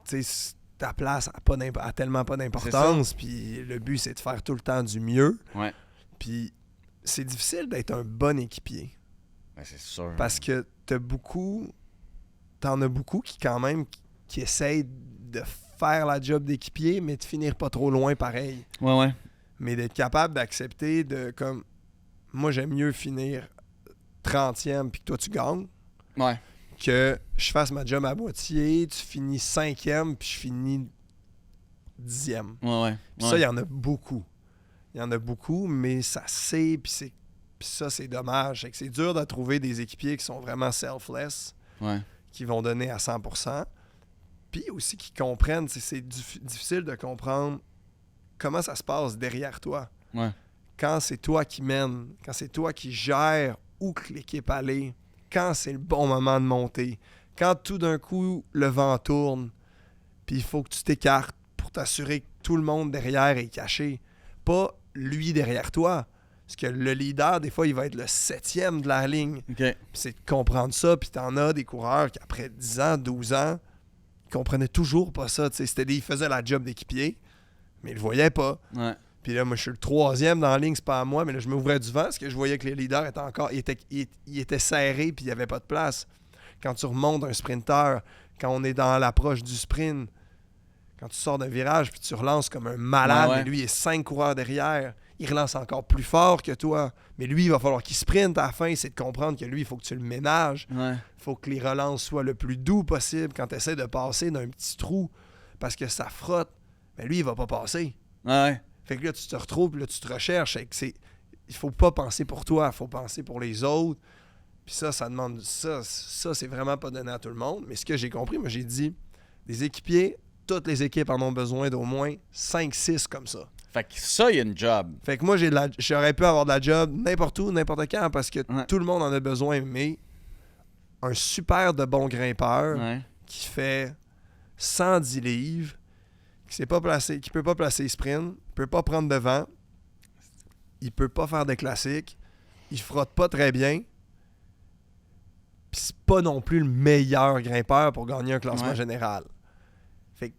tu sais, ta place a tellement pas d'importance. Puis le but, c'est de faire tout le temps du mieux. Ouais. Puis c'est difficile d'être un bon équipier. Ben, c'est sûr. Parce que t'en as beaucoup qui, quand même, qui essayent de faire la job d'équipier, mais de finir pas trop loin pareil. Ouais. Mais d'être capable d'accepter de, comme, moi, j'aime mieux finir 30e puis que toi, tu gagnes, Ouais. que je fasse ma job à moitié, tu finis 5e puis je finis 10e. Ouais. Puis ça, il y en a beaucoup. Il y en a beaucoup, mais ça c'est, puis ça, c'est dommage. Fait que c'est dur de trouver des équipiers qui sont vraiment selfless, Ouais. qui vont donner à 100%. Puis aussi qui comprennent, c'est difficile de comprendre comment ça se passe derrière toi. Ouais. Quand c'est toi qui mène, quand c'est toi qui gère où que l'équipe allait, quand c'est le bon moment de monter, quand tout d'un coup le vent tourne, puis il faut que tu t'écartes pour t'assurer que tout le monde derrière est caché. Pas lui derrière toi. Parce que le leader, des fois, il va être le 7e de la ligne. OK. Puis c'est de comprendre ça, puis t'en as des coureurs qui, après 10 ans, 12 ans, ils comprenaient toujours pas ça. Ils faisaient la job d'équipier, mais ils le voyaient pas. Ouais. Puis là, moi, je suis le 3e dans la ligne, c'est pas à moi, mais là, je m'ouvrais du vent parce que je voyais que les leaders étaient encore... Ils étaient serrés, puis il n'y avait pas de place. Quand tu remontes un sprinter, quand on est dans l'approche du sprint, quand tu sors d'un virage, puis tu relances comme un malade, Ouais. mais lui, il y a 5 coureurs derrière, il relance encore plus fort que toi. Mais lui, il va falloir qu'il sprinte à la fin, c'est de comprendre que lui, il faut que tu le ménages. Ouais. Il faut que les relances soient le plus doux possible quand tu essaies de passer d'un petit trou, parce que ça frotte. Mais lui, il va pas passer. Ouais. Fait que là, tu te retrouves, puis là, tu te recherches. Il faut pas penser pour toi, il faut penser pour les autres. Puis ça demande... Ça, c'est vraiment pas donné à tout le monde. Mais ce que j'ai compris, moi, j'ai dit, des équipiers, toutes les équipes en ont besoin d'au moins 5-6 comme ça. Fait que ça, il y a une job. Fait que moi, j'aurais pu avoir de la job n'importe où, n'importe quand, parce que tout le monde en a besoin, mais un super de bon grimpeur Ouais. qui fait 110 livres, qui peut pas placer sprint, peut pas prendre devant, il peut pas faire des classiques, il frotte pas très bien, puis c'est pas non plus le meilleur grimpeur pour gagner un classement général. Fait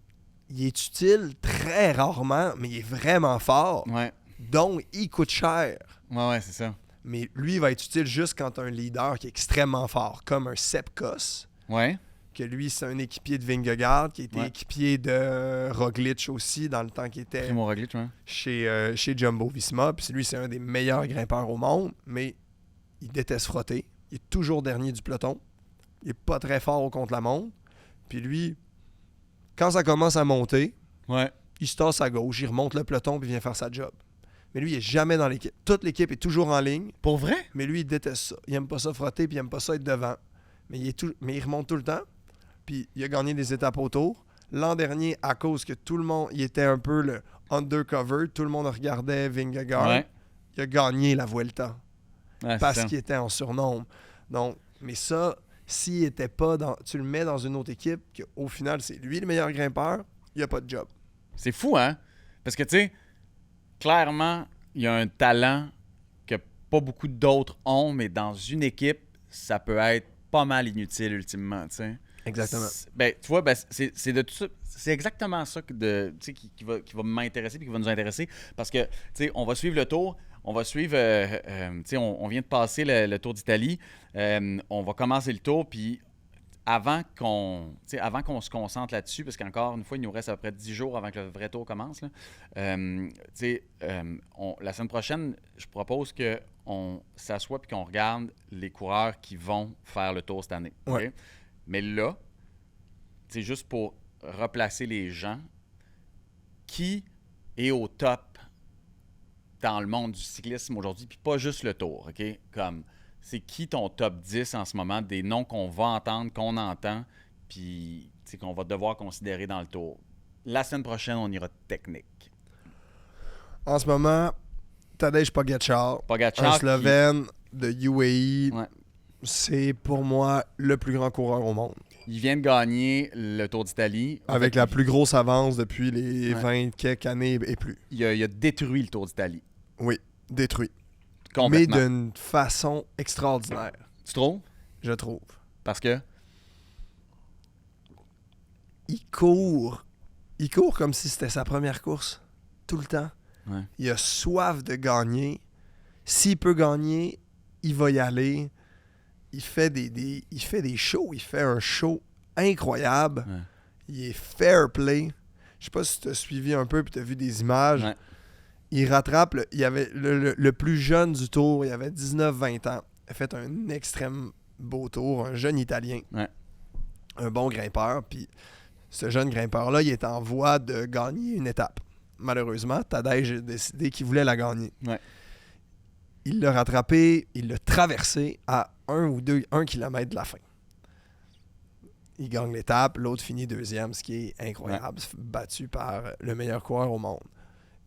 qu'il est utile très rarement, mais il est vraiment fort, Ouais. donc il coûte cher. Ouais, c'est ça. Mais lui, il va être utile juste quand tu as un leader qui est extrêmement fort, comme un Sepkus, Ouais. que lui, c'est un équipier de Vingegaard, qui était équipier de Roglic aussi, dans le temps qu'il était Primo Roglic, ouais. chez Jumbo Visma. Puis lui, c'est un des meilleurs grimpeurs au monde, mais il déteste frotter. Il est toujours dernier du peloton. Il est pas très fort au contre-la-montre. Puis lui, quand ça commence à monter, Ouais. il se tasse à gauche, il remonte le peloton puis vient faire sa job. Mais lui, il est jamais dans l'équipe. Toute l'équipe est toujours en ligne. Pour vrai? Mais lui, il déteste ça. Il aime pas ça frotter, puis il aime pas ça être devant. Mais il remonte tout le temps. Puis il a gagné des étapes autour. L'an dernier, à cause que tout le monde, il était un peu le undercover, tout le monde regardait Vingegaard. Ouais. Il a gagné la Vuelta. Ouais, Parce c'est ça. qu'il était en surnombre. Donc, mais ça, s'il était pas dans... Tu le mets dans une autre équipe, qu'au final, c'est lui le meilleur grimpeur, il a pas de job. C'est fou, hein? Parce que, tu sais, clairement, il y a un talent que pas beaucoup d'autres ont, mais dans une équipe, ça peut être pas mal inutile, ultimement, tu sais. Exactement. Ben, tu vois, c'est de tout ça. C'est exactement ça qui va m'intéresser et qui va nous intéresser. Parce que, tu sais, on va suivre le tour. On va suivre, tu sais, on vient de passer le Tour d'Italie. On va commencer le tour, puis avant qu'on se concentre là-dessus, parce qu'encore une fois, il nous reste à peu près 10 jours avant que le vrai tour commence, là, la semaine prochaine, je propose qu'on s'assoie et qu'on regarde les coureurs qui vont faire le tour cette année. Ouais. OK? Mais là, c'est juste pour replacer les gens, qui est au top dans le monde du cyclisme aujourd'hui, puis pas juste le tour, OK? Comme, c'est qui ton top 10 en ce moment, des noms qu'on va entendre, qu'on entend, puis qu'on va devoir considérer dans le tour. La semaine prochaine, on ira technique. En ce moment, Tadej Pogačar, Pogačar un Slovène de UAE, Ouais. c'est pour moi le plus grand coureur au monde. Il vient de gagner le Tour d'Italie. Avec la plus grosse avance depuis les Ouais. 20 quelques années et plus. Il a détruit le Tour d'Italie. Oui, détruit. Mais Complètement. d'une façon extraordinaire, Tu trouves? je trouve. Parce que... Il court il court comme si c'était sa première course. Tout le temps. Ouais. Il a soif de gagner. S'il peut gagner, il va y aller. Il fait il fait des shows. Il fait un show incroyable. Ouais. Il est fair play. Je sais pas si tu as suivi un peu et tu as vu des images. Ouais. Il rattrape. Il y avait le plus jeune du tour. Il avait 19-20 ans. Il a fait un extrême beau tour. Un jeune Italien. Ouais. Un bon grimpeur. Puis ce jeune grimpeur-là, il est en voie de gagner une étape. Malheureusement, Tadej a décidé qu'il voulait la gagner. Ouais. Il l'a rattrapé, il l'a traversé à 1 kilomètre de la fin. Il gagne l'étape, l'autre finit deuxième, ce qui est incroyable, battu par le meilleur coureur au monde.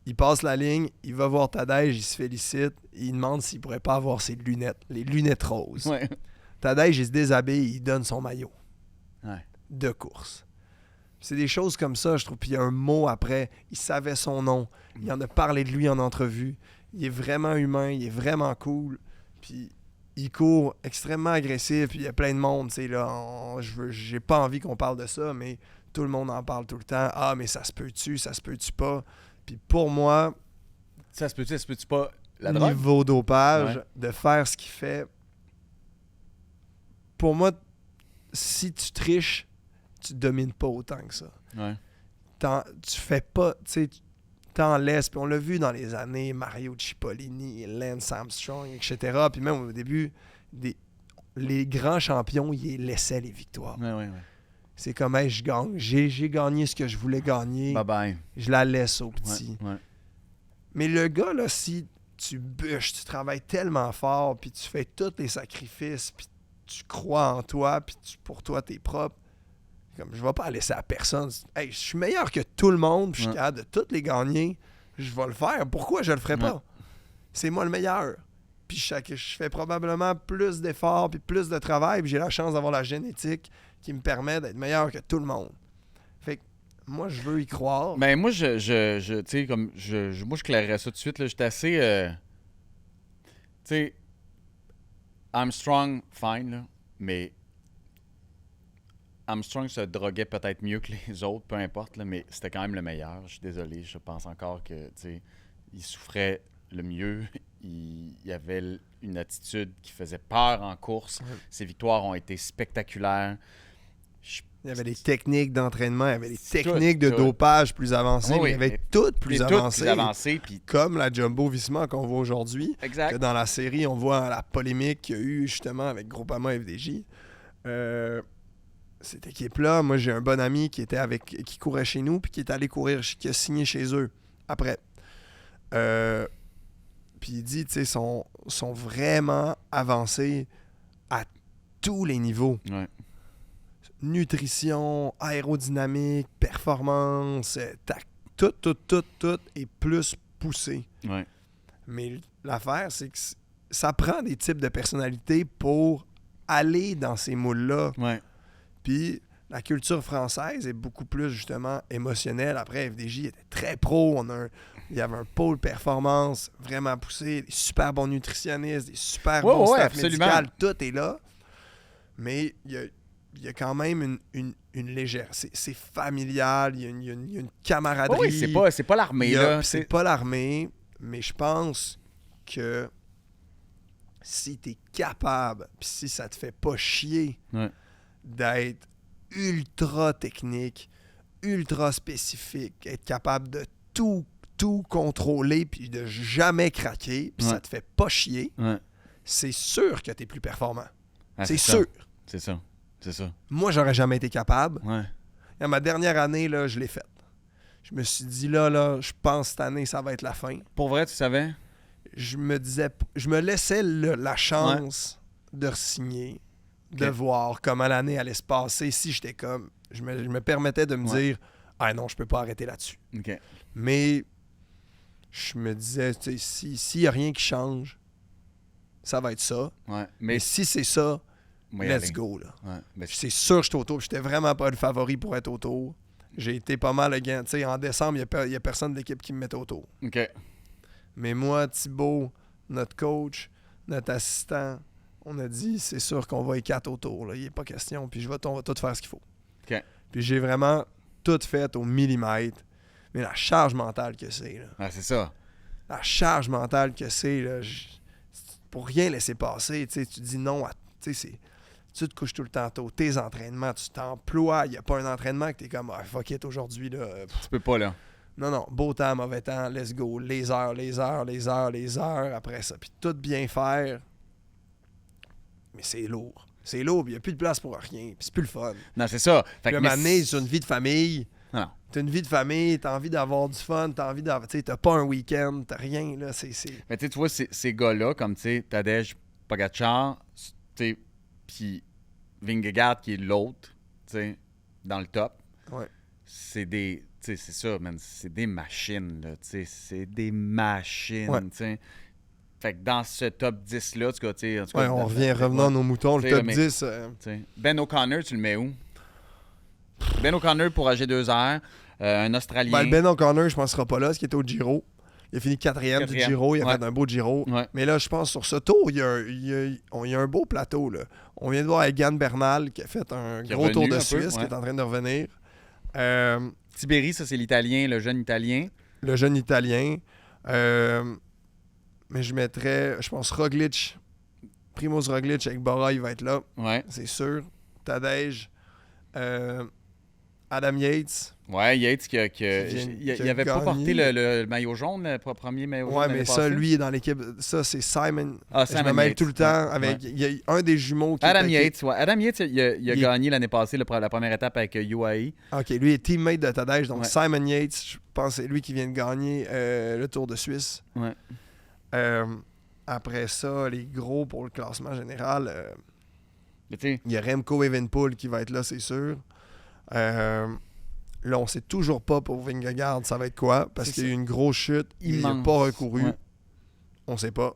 Il passe la ligne, il va voir Tadej, il se félicite, il demande s'il pourrait pas avoir ses lunettes, les lunettes roses. Ouais. Tadej, il se déshabille, il donne son maillot Ouais. de course. C'est des choses comme ça, je trouve. Puis il y a un mot après. Il savait son nom. Il en a parlé de lui en entrevue. Il est vraiment humain. Il est vraiment cool. Puis il court extrêmement agressif. Puis il y a plein de monde. Tu sais, là, j'ai pas envie qu'on parle de ça, mais tout le monde en parle tout le temps. Ah, mais ça se peut-tu pas? Puis pour moi, Ça se peut-tu pas la drogue? niveau dopage, Ouais. de faire ce qu'il fait, pour moi, si tu triches, tu domines pas autant que ça. Ouais. Tu fais pas, tu sais, t'en laisses. Puis on l'a vu dans les années, Mario Cipollini, Lance Armstrong, etc. Puis même au début, les grands champions, ils laissaient les victoires. Ouais. C'est comme, hey, je gagne. J'ai gagné ce que je voulais gagner. Bye bye. Je la laisse au petit. Ouais. Mais le gars, là, si tu bûches, tu travailles tellement fort, puis tu fais tous les sacrifices, puis tu crois en toi, puis pour toi, t'es propre, comme je vais pas laisser à personne. Hey, je suis meilleur que tout le monde, puis je suis capable de toutes les gagner. Je vais le faire. Pourquoi je le ferais pas? C'est moi le meilleur. Puis je fais probablement plus d'efforts, puis plus de travail, puis j'ai la chance d'avoir la génétique qui me permet d'être meilleur que tout le monde. Fait que moi, je veux y croire. Ben moi, tu sais, comme, moi, je clairerais ça tout de suite, là. J'étais assez, tu sais, Armstrong, fine, là, mais Armstrong se droguait peut-être mieux que les autres, peu importe, là, mais c'était quand même le meilleur. Je suis désolé, je pense encore que, tu sais, il souffrait le mieux. Il avait une attitude qui faisait peur en course. Ses victoires ont été spectaculaires. Il y avait des techniques d'entraînement, il y avait des C'est techniques tout, de tout. dopage plus avancées, Oui, mais il y avait toutes plus avancées. Puis Comme la Jumbo-Visma qu'on voit aujourd'hui. exact. Que dans la série, on voit la polémique qu'il y a eu justement avec Groupama FDJ. Cette équipe-là, moi j'ai un bon ami qui courait chez nous puis qui est allé courir, qui a signé chez eux après. Puis il dit, tu sais, sont vraiment avancés à tous les niveaux. Ouais. Nutrition, aérodynamique, performance, tout est plus poussé. Ouais. Mais l'affaire, c'est que ça prend des types de personnalités pour aller dans ces moules-là. Ouais. Puis la culture française est beaucoup plus justement émotionnelle. Après, FDJ était très pro. Il y avait un pôle performance vraiment poussé, des super bons nutritionnistes, des super bons staff absolument. médical. Tout est là. Mais il y a quand même une légère... C'est familial, il y a une camaraderie. Oui, c'est pas l'armée, là. C'est pas l'armée, mais je pense que si t'es capable, puis si ça te fait pas chier d'être ultra technique, ultra spécifique, être capable de tout contrôler, puis de jamais craquer, puis ça te fait pas chier, c'est sûr que t'es plus performant. C'est sûr. C'est ça. Moi, j'aurais jamais été capable. Ouais. Et ma dernière année, là, je l'ai faite. Je me suis dit, là, je pense cette année, ça va être la fin. Pour vrai, tu savais? Je me laissais la chance de re-signer, de voir comment l'année allait se passer. Si j'étais comme... Je me permettais de me dire, ah non, je peux pas arrêter là-dessus. OK. Mais je me disais, tu sais, s'il y a rien qui change, ça va être ça. Ouais. Mais si c'est ça, let's go, là. Ouais. Mais C'est sûr que je suis au tour. J'étais vraiment pas le favori pour être au tour. J'ai été pas mal le gain. Tu sais, en décembre, il y a personne de l'équipe qui me mettait au tour. OK. Mais moi, Thibaut, notre coach, notre assistant, on a dit, c'est sûr qu'on va y 4 au tour. Là. Il n'est pas question. Puis on va tout faire ce qu'il faut. OK. Puis j'ai vraiment tout fait au millimètre. Mais la charge mentale que c'est, là. Ah, c'est ça. La charge mentale que c'est, là, pour rien laisser passer, tu sais, tu dis non à... Tu sais, tu te couches tout le temps tôt, tes entraînements, tu t'emploies, il n'y a pas un entraînement que t'es comme « fuck it, aujourd'hui, là... » Tu peux pas, là. Non, beau temps, mauvais temps, let's go, les heures, après ça, puis tout bien faire. Mais c'est lourd. C'est lourd, puis il n'y a plus de place pour rien, puis c'est plus le fun. Non, c'est ça. Fait Puis que, à un moment donné, sur une vie de famille... Non. T'as une vie de famille, t'as envie d'avoir du fun, t'as envie d'avoir... Tu sais, t'as pas un week-end, t'as rien, là, c'est... Mais tu vois, ces gars-là, comme, tu sais, Tadej Pogacar, tu sais, puis Vingegaard, qui est l'autre, tu sais, dans le top, Ouais. c'est des... Tu sais, c'est ça, man, c'est des machines, là, tu sais, c'est des machines, Ouais. tu sais. Fait que dans ce top 10-là, tu sais... Ouais, on revient, revenons à nos moutons, le T'sais, top mais- 10... tu sais. Ben O'Connor, tu le mets où? Ben O'Connor pour AG2R, un Australien. Ben, le Ben O'Connor, je pense, sera pas là, ce qui était au Giro. Il a fini quatrième du Giro, il a Ouais. fait un beau Giro. Ouais. Mais là, je pense, sur ce tour, il y a un beau plateau, là. On vient de voir Egan Bernal, qui a fait un Qui est gros revenu tour de un peu, Suisse, qui ouais. est en train de revenir. Tiberi, ça, c'est l'Italien, le jeune Italien. Le jeune Italien. Mais je mettrais, je pense, Roglic. Primoz Roglic avec Bora, il va être là, Ouais. c'est sûr. Tadej. Adam Yates. Ouais, Yates qui vient- il avait pas gagné. porté le maillot jaune, le premier maillot jaune. Ouais, l'année mais ça, passée. lui est dans l'équipe. Ça, c'est Simon. Ah, Je me Simon mêle Yates. tout le temps Ouais. avec. Ouais. Il y a un des jumeaux qui Adam est- Yates, ouais. Adam Yates, il a Il est- gagné l'année passée la première étape avec UAE. Ok, lui est teammate de Tadej. Donc Ouais. Simon Yates, je pense que c'est lui qui vient de gagner le Tour de Suisse. Ouais. Après ça, les gros pour le classement général, Mais tu sais, il y a Remco Evenepoel qui va être là, c'est sûr. Là, on sait toujours pas pour Vingegaard ça va être quoi, parce C'est qu'il y a eu ça. une grosse chute. Il n'a Immense. pas recouru. Ouais. On sait pas.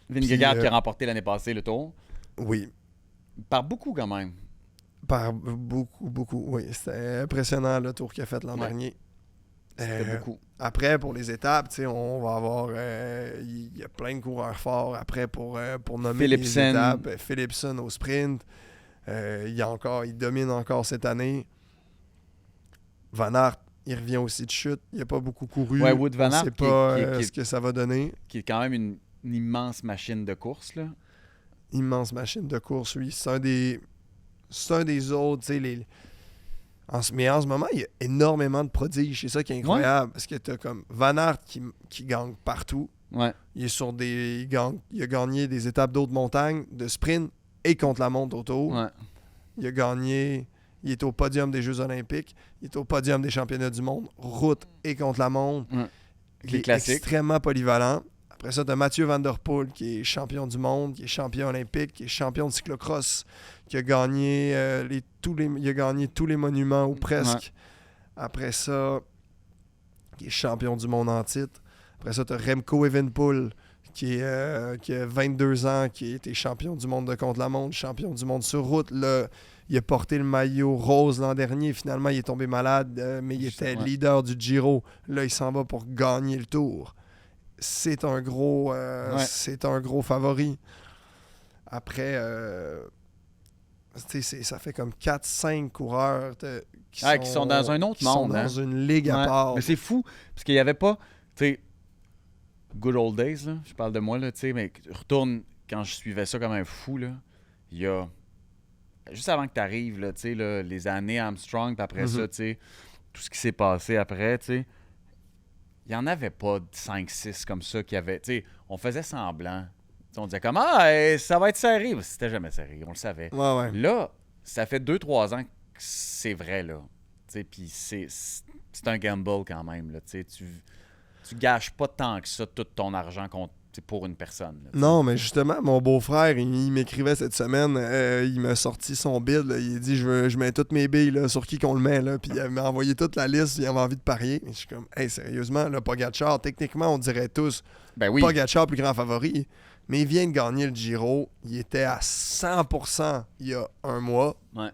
Vingegaard Puis, qui a remporté l'année passée le tour. Oui. Par beaucoup quand même. Par beaucoup. Oui, c'était impressionnant le tour qu'il a fait l'an Ouais. dernier. C'était beaucoup. Après, pour les étapes, tu sais, on va avoir... Il y a plein de coureurs forts après pour nommer Philipsen. les étapes. Philipsen au sprint. Il domine encore cette année. Van Aert, il revient aussi de chute. Il n'a pas beaucoup couru. Ouais, Wout van On Aert sait qui est- pas qui est- ce que ça va donner. Qui est quand même une immense machine de course, là. Immense machine de course, oui. C'est un des autres, tu sais, mais en ce moment, il y a énormément de prodiges. C'est ça qui est incroyable. Parce que tu as comme Van Aert qui gagne partout. Ouais. Il est sur des. Il a gagné des étapes d'autres montagnes, de sprint et contre la montre autour. Ouais. Il a gagné. Il est au podium des Jeux Olympiques. Il est au podium des Championnats du monde, route et contre la montre. Ouais. Il Les est classiques. extrêmement polyvalent. Après ça, tu as Mathieu Van Der Poel, qui est champion du monde, qui est champion olympique, qui est champion de cyclocross, qui a gagné, il a gagné tous les monuments, ou presque. Ouais. Après ça, qui est champion du monde en titre. Après ça, tu as Remco Evenepoel, qui a 22 ans, qui a été champion du monde de contre-la-montre, champion du monde sur route. Là, il a porté le maillot rose l'an dernier. Finalement, il est tombé malade, mais il était Ouais. leader du Giro. Là, il s'en va pour gagner le Tour. C'est un gros, c'est un gros favori. Après, ça fait comme 4-5 coureurs qui sont dans un autre qui sont monde, dans hein. une ligue à Ouais. part. Mais c'est fou, parce qu'il n'y avait pas, tu sais, good old days, là, je parle de moi, là, tu sais, mais retourne quand je suivais ça comme un fou, là, il y a, juste avant que tu arrives, là, tu sais, là, les années Armstrong, puis après ça, tu sais, tout ce qui s'est passé après, tu sais, il n'y en avait pas de 5-6 comme ça qui avaient, tu sais, on faisait semblant. Tu sais, on disait comme, ça va être serré. C'était jamais serré, on le savait. Ouais. Là, ça fait 2-3 ans que c'est vrai, là. Puis c'est un gamble quand même, là. Tu gâches pas tant que ça tout ton argent pour une personne. Là, non, mais justement, mon beau-frère, il m'écrivait cette semaine, il m'a sorti son bid, là, il a dit je mets toutes mes billes là, sur qui qu'on le met, là, puis il m'a envoyé toute la liste, il avait envie de parier. Je suis comme, hey, sérieusement, là, Pogacar, techniquement, on dirait tous Ben oui. Pogacar plus grand favori, mais il vient de gagner le Giro, il était à 100% il y a un mois. Ouais.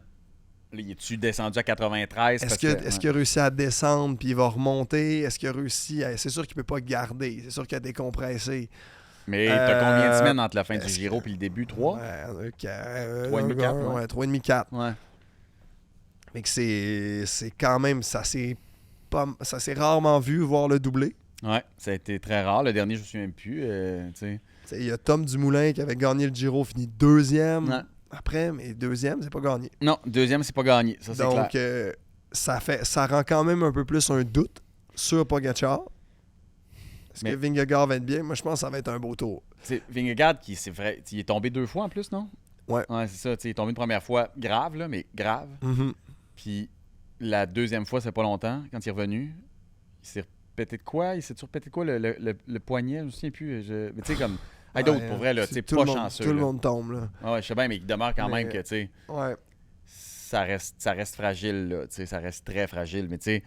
Là, il est-tu descendu à 93? Est-ce qu'il a réussi à descendre puis il va remonter? Est-ce qu'il a réussi à... C'est sûr qu'il peut pas garder. C'est sûr qu'il a décompressé. Mais t'as combien de semaines entre la fin du est-ce Giro et le début? 3? Ouais, 3,5, 4, ouais, 3,5, 4. Ouais. Mais que c'est quand même, ça s'est rarement vu voir le doublé. Ouais, ça a été très rare. Le dernier, je me souviens plus. Tu sais. Il y a Tom Dumoulin qui avait gagné le Giro, fini deuxième. Ouais. Après, mais deuxième, c'est pas gagné. Non, deuxième, c'est pas gagné. Ça, c'est Donc, clair. ça rend quand même un peu plus un doute sur Pogacar. Est-ce que Vingegaard va être bien? Moi, je pense que ça va être un beau tour. C'est Vingegaard, c'est vrai, il est tombé 2 fois en plus, non? Ouais. Ouais, c'est ça. Il est tombé une première fois grave, là, mais grave. Mm-hmm. Puis la deuxième fois, c'est pas longtemps, quand il est revenu, il s'est repété de quoi? Il s'est-tu repété de quoi, le poignet? Je me souviens plus. Mais tu sais, comme... d'autres, pour vrai, là, tu sais, pas chanceux. Tout le monde tombe, là. Ah ouais, je sais bien, mais il demeure quand même que, tu sais... Ouais. Ça reste fragile, là, tu sais, ça reste très fragile. Mais tu sais,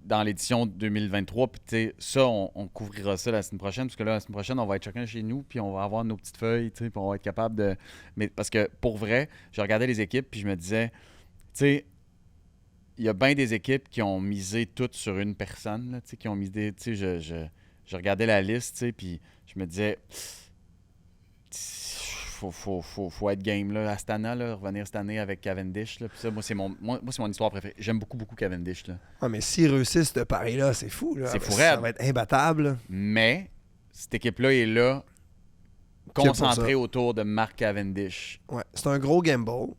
dans l'édition 2023, puis tu sais, ça, on couvrira ça la semaine prochaine, parce que là, la semaine prochaine, on va être chacun chez nous, puis on va avoir nos petites feuilles, tu sais, puis on va être capable de... Mais parce que, pour vrai, je regardais les équipes, puis je me disais, tu sais, il y a bien des équipes qui ont misé toutes sur une personne, là, tu sais, qui ont misé... Tu sais, je regardais la liste, tu sais, puis je me disais... Faut être game, là. Astana, là, revenir cette année avec Cavendish, là. Puis ça, moi, c'est mon histoire préférée. J'aime beaucoup Cavendish, là. Ah, mais s'ils réussissent ce pari-là, c'est fou, là. C'est fou Ça raide. va être imbattable. Mais cette équipe-là est là, concentrée autour de Mark Cavendish. Ouais, c'est un gros gamble.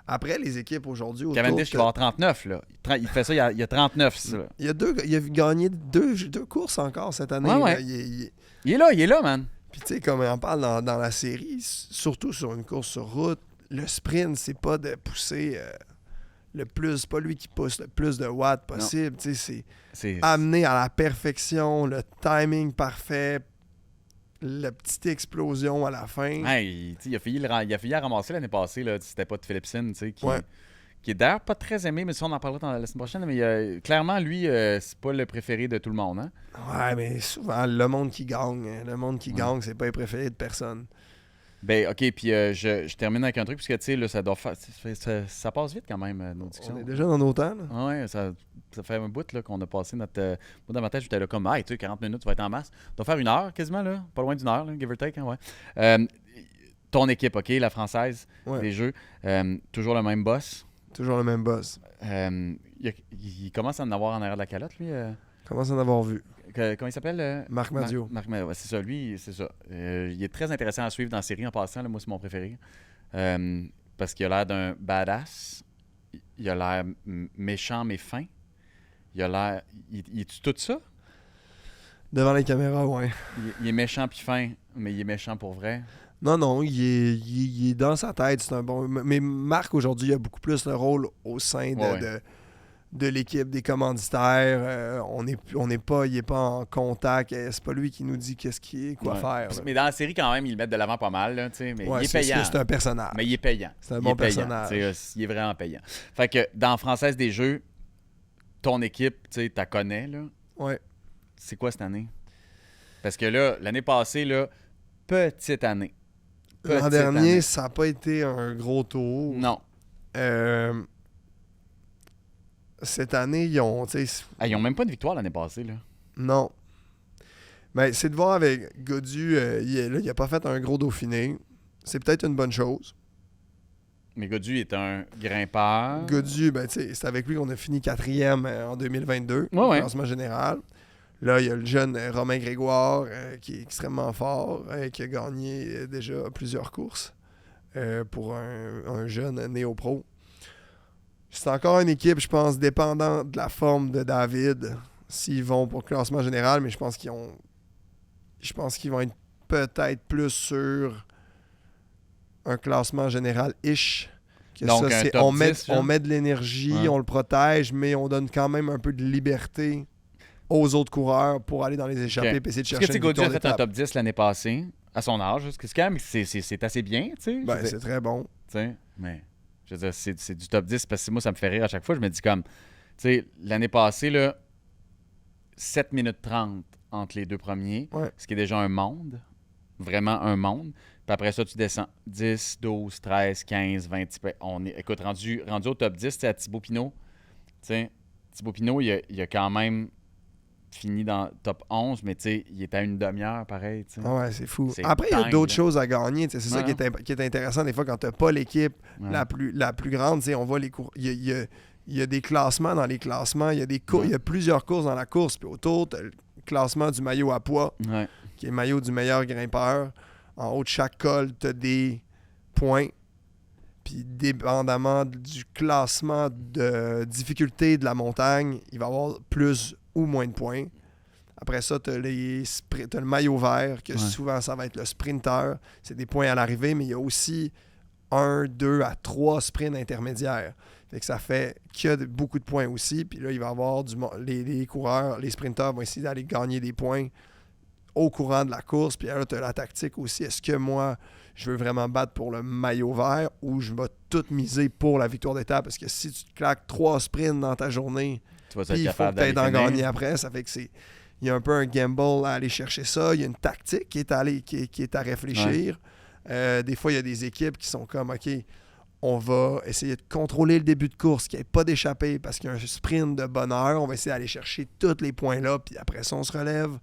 Après, les équipes aujourd'hui... Cavendish, il va avoir 39, là. Il fait ça, il y a 39, ça. Il a gagné deux courses encore cette année. Ouais. Là. Il est là, man. Puis tu sais, comme on en parle dans la série, surtout sur une course sur route, le sprint, c'est pas de pousser le plus, c'est pas lui qui pousse le plus de watts possible. Tu sais, c'est amener à la perfection, le timing parfait, la petite explosion à la fin. Hey, il a failli à ramasser l'année passée, là, c'était pas de Philipsen, tu sais, qui est d'ailleurs pas très aimé, mais ça, on en parlera la semaine prochaine. Mais clairement, lui, c'est pas le préféré de tout le monde. Hein? Ouais, mais souvent, le monde qui gagne, c'est pas le préféré de personne. Ben, OK, puis je termine avec un truc, parce que, tu sais, là, ça passe vite quand même, nos discussions. On est déjà dans nos temps, là. Ah ouais, ça fait un bout là, qu'on a passé notre... moi, dans ma tête, j'étais là comme, tu sais, 40 minutes, tu vas être en masse. On doit faire 1 heure quasiment, là. Pas loin d'1 heure, là, give or take, hein, ouais. Ton équipe, OK, la française, des jeux, toujours le même boss. Toujours le même boss. Il commence à en avoir en arrière de la calotte, lui. Commence à en avoir vu. Comment il s'appelle? Marc Madio. Marc Madio, ouais, c'est ça. Lui, c'est ça. Il est très intéressant à suivre dans la série en passant. Là, moi, c'est mon préféré. Parce qu'il a l'air d'un badass. Il a l'air méchant, mais fin. Il a l'air... Il est tout ça? Devant les caméras, ouais. Il est méchant puis fin, mais il est méchant pour vrai. Non, il est dans sa tête, c'est un bon... Mais Marc, aujourd'hui, il a beaucoup plus le rôle au sein de l'équipe, des commanditaires. Il n'est pas en contact. C'est pas lui qui nous dit quoi faire. Là. Mais dans la série, quand même, ils le mettent de l'avant pas mal. Là, mais il est payant. C'est un personnage. Mais il est payant. C'est un bon personnage. Il est vraiment payant. Fait que dans Française des Jeux, ton équipe, tu la connais. Là. Ouais. C'est quoi cette année? Parce que là, l'année passée, là, petite année. L'an dernier, ça n'a pas été un gros tour. Non. Cette année, ils ont... Ils n'ont même pas de victoire l'année passée. Là. Non. Mais c'est de voir avec Godu, il n'a pas fait un gros Dauphiné. C'est peut-être une bonne chose. Mais Godu est un grimpeur. Godu, c'est avec lui qu'on a fini 4e en 2022, au classement général. Là, il y a le jeune Romain Grégoire qui est extrêmement fort, qui a gagné déjà plusieurs courses pour un jeune néo-pro. C'est encore une équipe, je pense, dépendante de la forme de David s'ils vont pour le classement général, mais je pense qu'ils vont être peut-être plus sur un classement général-ish. Donc, ça, un top 10, on met de l'énergie, on le protège, mais on donne quand même un peu de liberté aux autres coureurs pour aller dans les échappées et essayer de chercher une victoire Godu a fait d'étape. un top 10 l'année passée, à son âge. C'est quand même c'est assez bien, tu sais. C'est très bon. Mais je veux dire, c'est du top 10 parce que moi, ça me fait rire à chaque fois. Je me dis comme, tu sais, l'année passée, là, 7 minutes 30 entre les deux premiers, ce qui est déjà un monde. Vraiment un monde. Puis après ça, tu descends 10, 12, 13, 15, 20. Écoute, rendu au top 10, c'est à Thibaut Pinot. Thibaut Pinot, il a quand même fini dans le top 11, mais il est à une demi-heure, pareil. Ouais, c'est fou. Après, il y a d'autres choses à gagner. C'est ça qui est intéressant des fois quand tu n'as pas l'équipe la plus grande. On voit les cours. Il il y a des classements dans les classements, il y a plusieurs courses dans la course, puis autour, tu as le classement du maillot à poids, Ouais. qui est le maillot du meilleur grimpeur. En haut de chaque col, tu as des points. Puis dépendamment du classement de difficulté de la montagne, il va y avoir plus ou moins de points. Après ça, tu as le maillot vert, que souvent ça va être le sprinter. C'est des points à l'arrivée, mais il y a aussi 1, 2 à 3 sprints intermédiaires. Fait que ça fait qu'il y a beaucoup de points aussi. Puis là, il va y avoir les coureurs, les sprinters vont essayer d'aller gagner des points au courant de la course. Puis là, tu as la tactique aussi. Est-ce que moi, je veux vraiment battre pour le maillot vert ou je vais tout miser pour la victoire d'étape? Parce que si tu te claques 3 sprints dans ta journée, Tu vas puis être il faut capable peut-être en d'aller finir. gagner après, ça fait que il y a un peu un gamble à aller chercher ça. Il y a une tactique qui est à réfléchir. Des fois, il y a des équipes qui sont comme, OK, on va essayer de contrôler le début de course, qu'il n'y ait pas d'échappée parce qu'il y a un sprint de bonne heure. On va essayer d'aller chercher tous les points là, puis après ça, on se relève.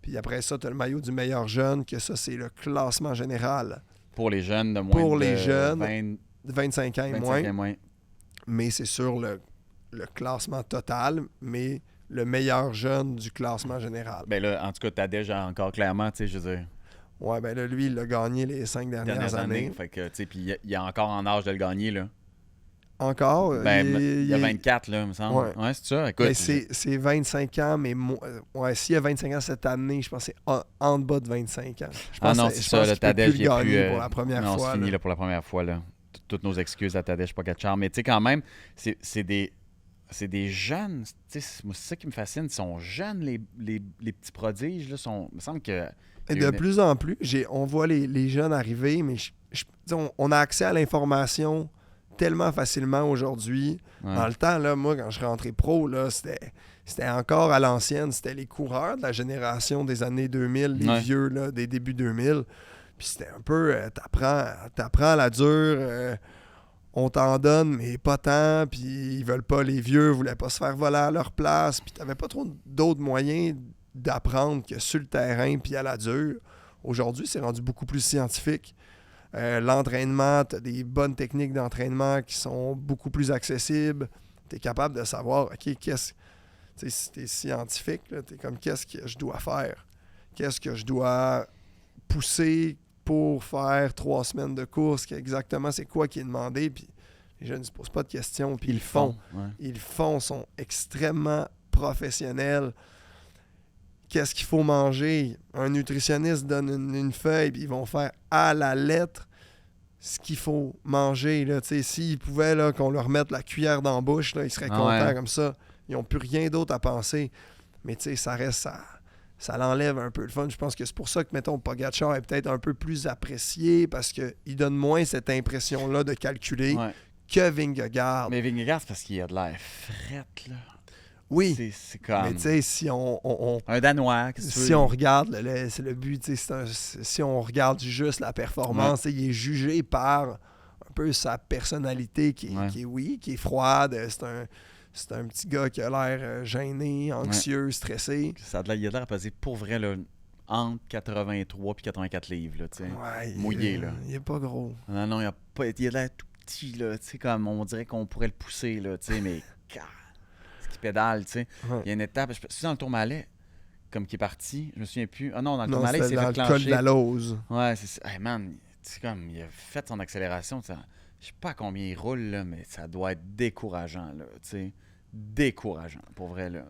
Puis après ça, tu as le maillot du meilleur jeune, que ça, c'est le classement général. Pour les jeunes de moins de jeunes, 20, 25 ans et 25 moins. et moins. Mais c'est sur le classement total, mais le meilleur jeune du classement général. Ben là, en tout cas, Tadej encore clairement, tu sais, je veux dire, Ouais, ben là, lui, il a gagné les 5 dernières années. Fait que, tu sais, puis il est encore en âge de le gagner, là. Encore? Ben, il y a 24, là, il me semble. Ouais. Ouais, c'est ça. Écoute, Ben, c'est 25 ans, mais ouais, s'il y a 25 ans cette année, je pense que c'est en bas de 25 ans. Je pense non, que- c'est je ça, pense le qu'il peut Tadej, plus il le est plus... gagner pour la première non, fois. c'est fini là. là, pour la première fois, là. Toutes nos excuses à Tadej Pogacar. Mais tu sais, quand même, c'est des jeunes, tu sais, moi, c'est ça qui me fascine. Ils sont jeunes, les petits prodiges, là. Il me semble que... Et de plus en plus, on voit les jeunes arriver, mais on a accès à l'information tellement facilement aujourd'hui. Ouais. Dans le temps, là, moi, quand je suis rentré pro, là, c'était encore à l'ancienne. C'était les coureurs de la génération des années 2000, les vieux là, des débuts 2000. Puis c'était un peu, t'apprends la dure, on t'en donne, mais pas tant. Puis ils veulent pas, les vieux voulaient pas se faire voler à leur place. Puis t'avais pas trop d'autres moyens d'apprendre que sur le terrain puis à la dure. Aujourd'hui, c'est rendu beaucoup plus scientifique. L'entraînement, tu as des bonnes techniques d'entraînement qui sont beaucoup plus accessibles. Tu es capable de savoir, OK, si tu es scientifique, tu es comme, qu'est-ce que je dois faire? Qu'est-ce que je dois pousser pour faire 3 semaines de course? Exactement, c'est quoi qui est demandé? Puis les jeunes ne se posent pas de questions, puis ils le font. Ouais. Ils le font, sont extrêmement professionnels. Qu'est-ce qu'il faut manger? Un nutritionniste donne une feuille, puis ils vont faire à la lettre ce qu'il faut manger. Là. S'ils pouvaient là, qu'on leur mette la cuillère dans la bouche, là, ils seraient contents comme ça. Ils n'ont plus rien d'autre à penser. Mais ça reste, ça l'enlève un peu le fun. Je pense que c'est pour ça que, mettons, Pogacar est peut-être un peu plus apprécié parce qu'il donne moins cette impression-là de calculer que Vingegaard. Mais Vingegaard, c'est parce qu'il a de l'air frette, là. Oui, c'est comme... mais tu sais, si on un Danois, qu'est-ce que tu veux? si on regarde, c'est le but, si on regarde juste la performance, il est jugé par un peu sa personnalité qui est froide. C'est un petit gars qui a l'air gêné, anxieux, stressé. Il a l'air à peser pour vrai là, entre 83 et 84 livres, là, tu sais. Ouais, mouillé, là. Il est pas gros. Non, il a l'air tout petit, là, tu sais, comme on dirait qu'on pourrait le pousser, là, tu sais, mais... qui pédale, tu sais. Ouais. Il y a une étape, c'est dans le Tourmalet, comme qui est parti, je me souviens plus. Ah non, dans le Tourmalet, c'était il s'est dans fait le col de clencher. la Lose. Ouais, c'est ça. Hey man, tu sais, comme, il a fait son accélération, je sais pas à combien il roule, là, mais ça doit être décourageant, là, tu sais. Décourageant, pour vrai, là.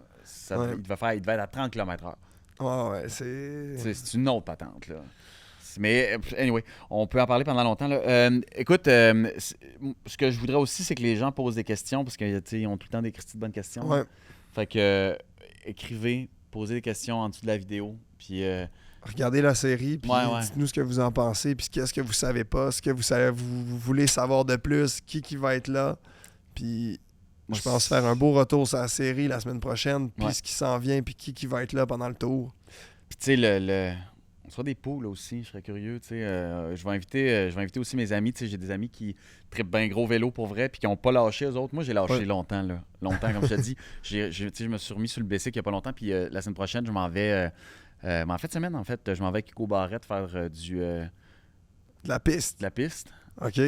Il devait être à 30 km/h. Ouais, c'est... C'est une autre patente, là. Mais, anyway, on peut en parler pendant longtemps. Là. Écoute, ce que je voudrais aussi, c'est que les gens posent des questions, parce qu'ils ont tout le temps des de bonnes questions. Ouais. Fait que, écrivez, posez des questions en dessous de la vidéo, puis... Regardez la série, puis dites-nous ce que vous en pensez, puis qu'est-ce que vous savez pas, ce que vous voulez savoir de plus, qui va être là. Puis je pense faire un beau retour sur la série la semaine prochaine, puis ce qui s'en vient, puis qui va être là pendant le tour. Puis tu sais, on soit des poules aussi, je serais curieux, tu sais. Je vais inviter aussi mes amis, tu sais, j'ai des amis qui trippent bien gros vélo pour vrai, puis qui n'ont pas lâché eux autres. Moi, j'ai lâché longtemps, là. Longtemps, comme je te dis. Je me suis remis sur le BC il n'y a pas longtemps, puis la semaine prochaine, je m'en vais... en fait, semaine, je m'en vais avec Hugo Barrette faire de la piste. de la piste. OK.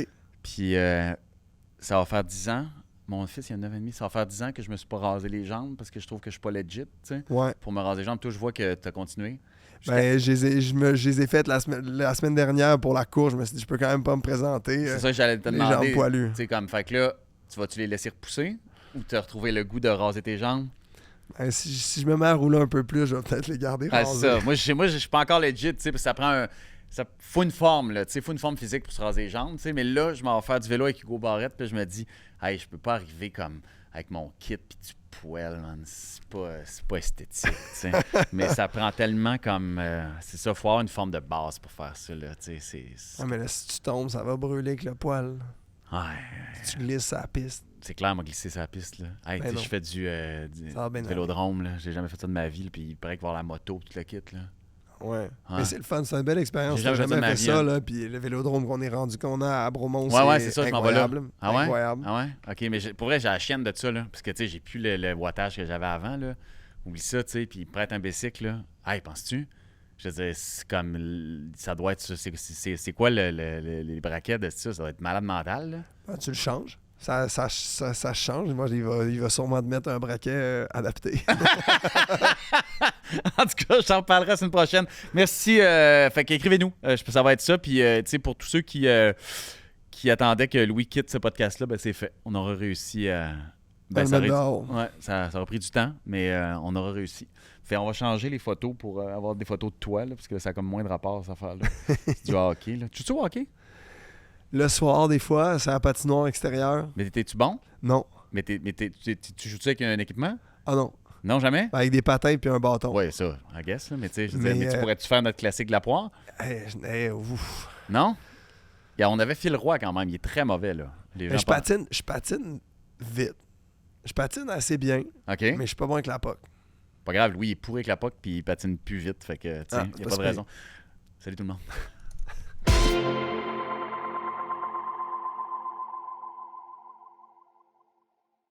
Puis ça va faire 10 ans. mon fils, il y a 9 ans et demi. Ça va faire 10 ans que je me suis pas rasé les jambes parce que je trouve que je suis pas legit, tu sais. Ouais. Pour me raser les jambes, toi, je vois que tu as continué. Ben, je les ai faites la semaine dernière pour la course. Je me suis dit, je peux quand même pas me présenter. C'est ça que j'allais te les demander. jambes poilues. Tu sais, comme, fait que là, tu vas-tu les laisser repousser ou tu as retrouvé le goût de raser tes jambes? Ben, si je me mets à rouler un peu plus, je vais peut-être les garder Ah, rasés. c'est ça. Moi, je suis pas encore legit, tu sais, parce que ça prend ça faut une forme, là, tu sais, faut une forme physique pour se raser les jambes, tu sais, mais là, je m'en vais faire du vélo avec Hugo Barrette, puis je me dis, hey, je peux pas arriver comme avec mon kit puis du poil, man, c'est pas esthétique, tu sais. Mais ça prend tellement comme, c'est ça, faut avoir une forme de base pour faire ça, là, tu sais, Ah, mais là, si tu tombes, ça va brûler avec le poil. Ouais. Si tu glisses à la piste. C'est clair, m'a glissé sur la piste, là. Hey, Ben tu sais, non. je fais du Ça va bien vélodrome, là. J'ai jamais fait ça de ma vie, là, puis il paraît que voir la moto, tout le kit, là. Ouais. Mais c'est le fun, c'est une belle expérience. J'ai J'ai jamais jamais fait fait ça de ma ça, vie, là. Puis le vélodrome qu'on a à Bromont, Ouais, c'est ça, je m'en vais là. incroyable. Ah ouais? Incroyable. Ah ouais? OK, mais pour vrai, j'ai la chienne de ça, là. Parce que, tu sais, j'ai plus le wattage que j'avais avant, là. Oublie ça, tu sais, puis il prête un bicycle, là. Hey, penses-tu? Je veux dire, c'est comme... Ça doit être... C'est quoi les braquets de ça? Ça doit être malade mental, là. Ben, tu le changes. Ça change. Moi, il va sûrement te mettre un braquet adapté. En tout cas, je t'en reparlerai la semaine prochaine. Merci. Fait qu'écrivez-nous. Ça va être ça. Puis, tu sais, pour tous ceux qui attendaient que Louis quitte ce podcast-là, ben, c'est fait. On aura réussi à... Ben, ça aura pris du temps, mais on aura réussi. Fait, on va changer les photos pour avoir des photos de toi, là, parce que ça a comme moins de rapport, cette affaire-là. C'est du hockey, là. Tu joues au hockey? Le soir, des fois, c'est à la patinoire extérieure. Mais t'es-tu bon? Non. Mais tu joues-tu avec un équipement? Ah non. Non, jamais? Avec des patins puis un bâton. Oui, ça, I guess. Là, mais tu sais, Mais, tu pourrais-tu faire notre classique de la poire? Ouf. Non? On avait Phil Roy quand même. Il est très mauvais, là. Les gens Je patine vite. Je patine assez bien, OK. mais je suis pas bon avec la puck. Pas grave, Louis, il est pourri avec la puck puis il patine plus vite. Fait que, tu sais, il n'y a pas de raison. Salut tout le monde.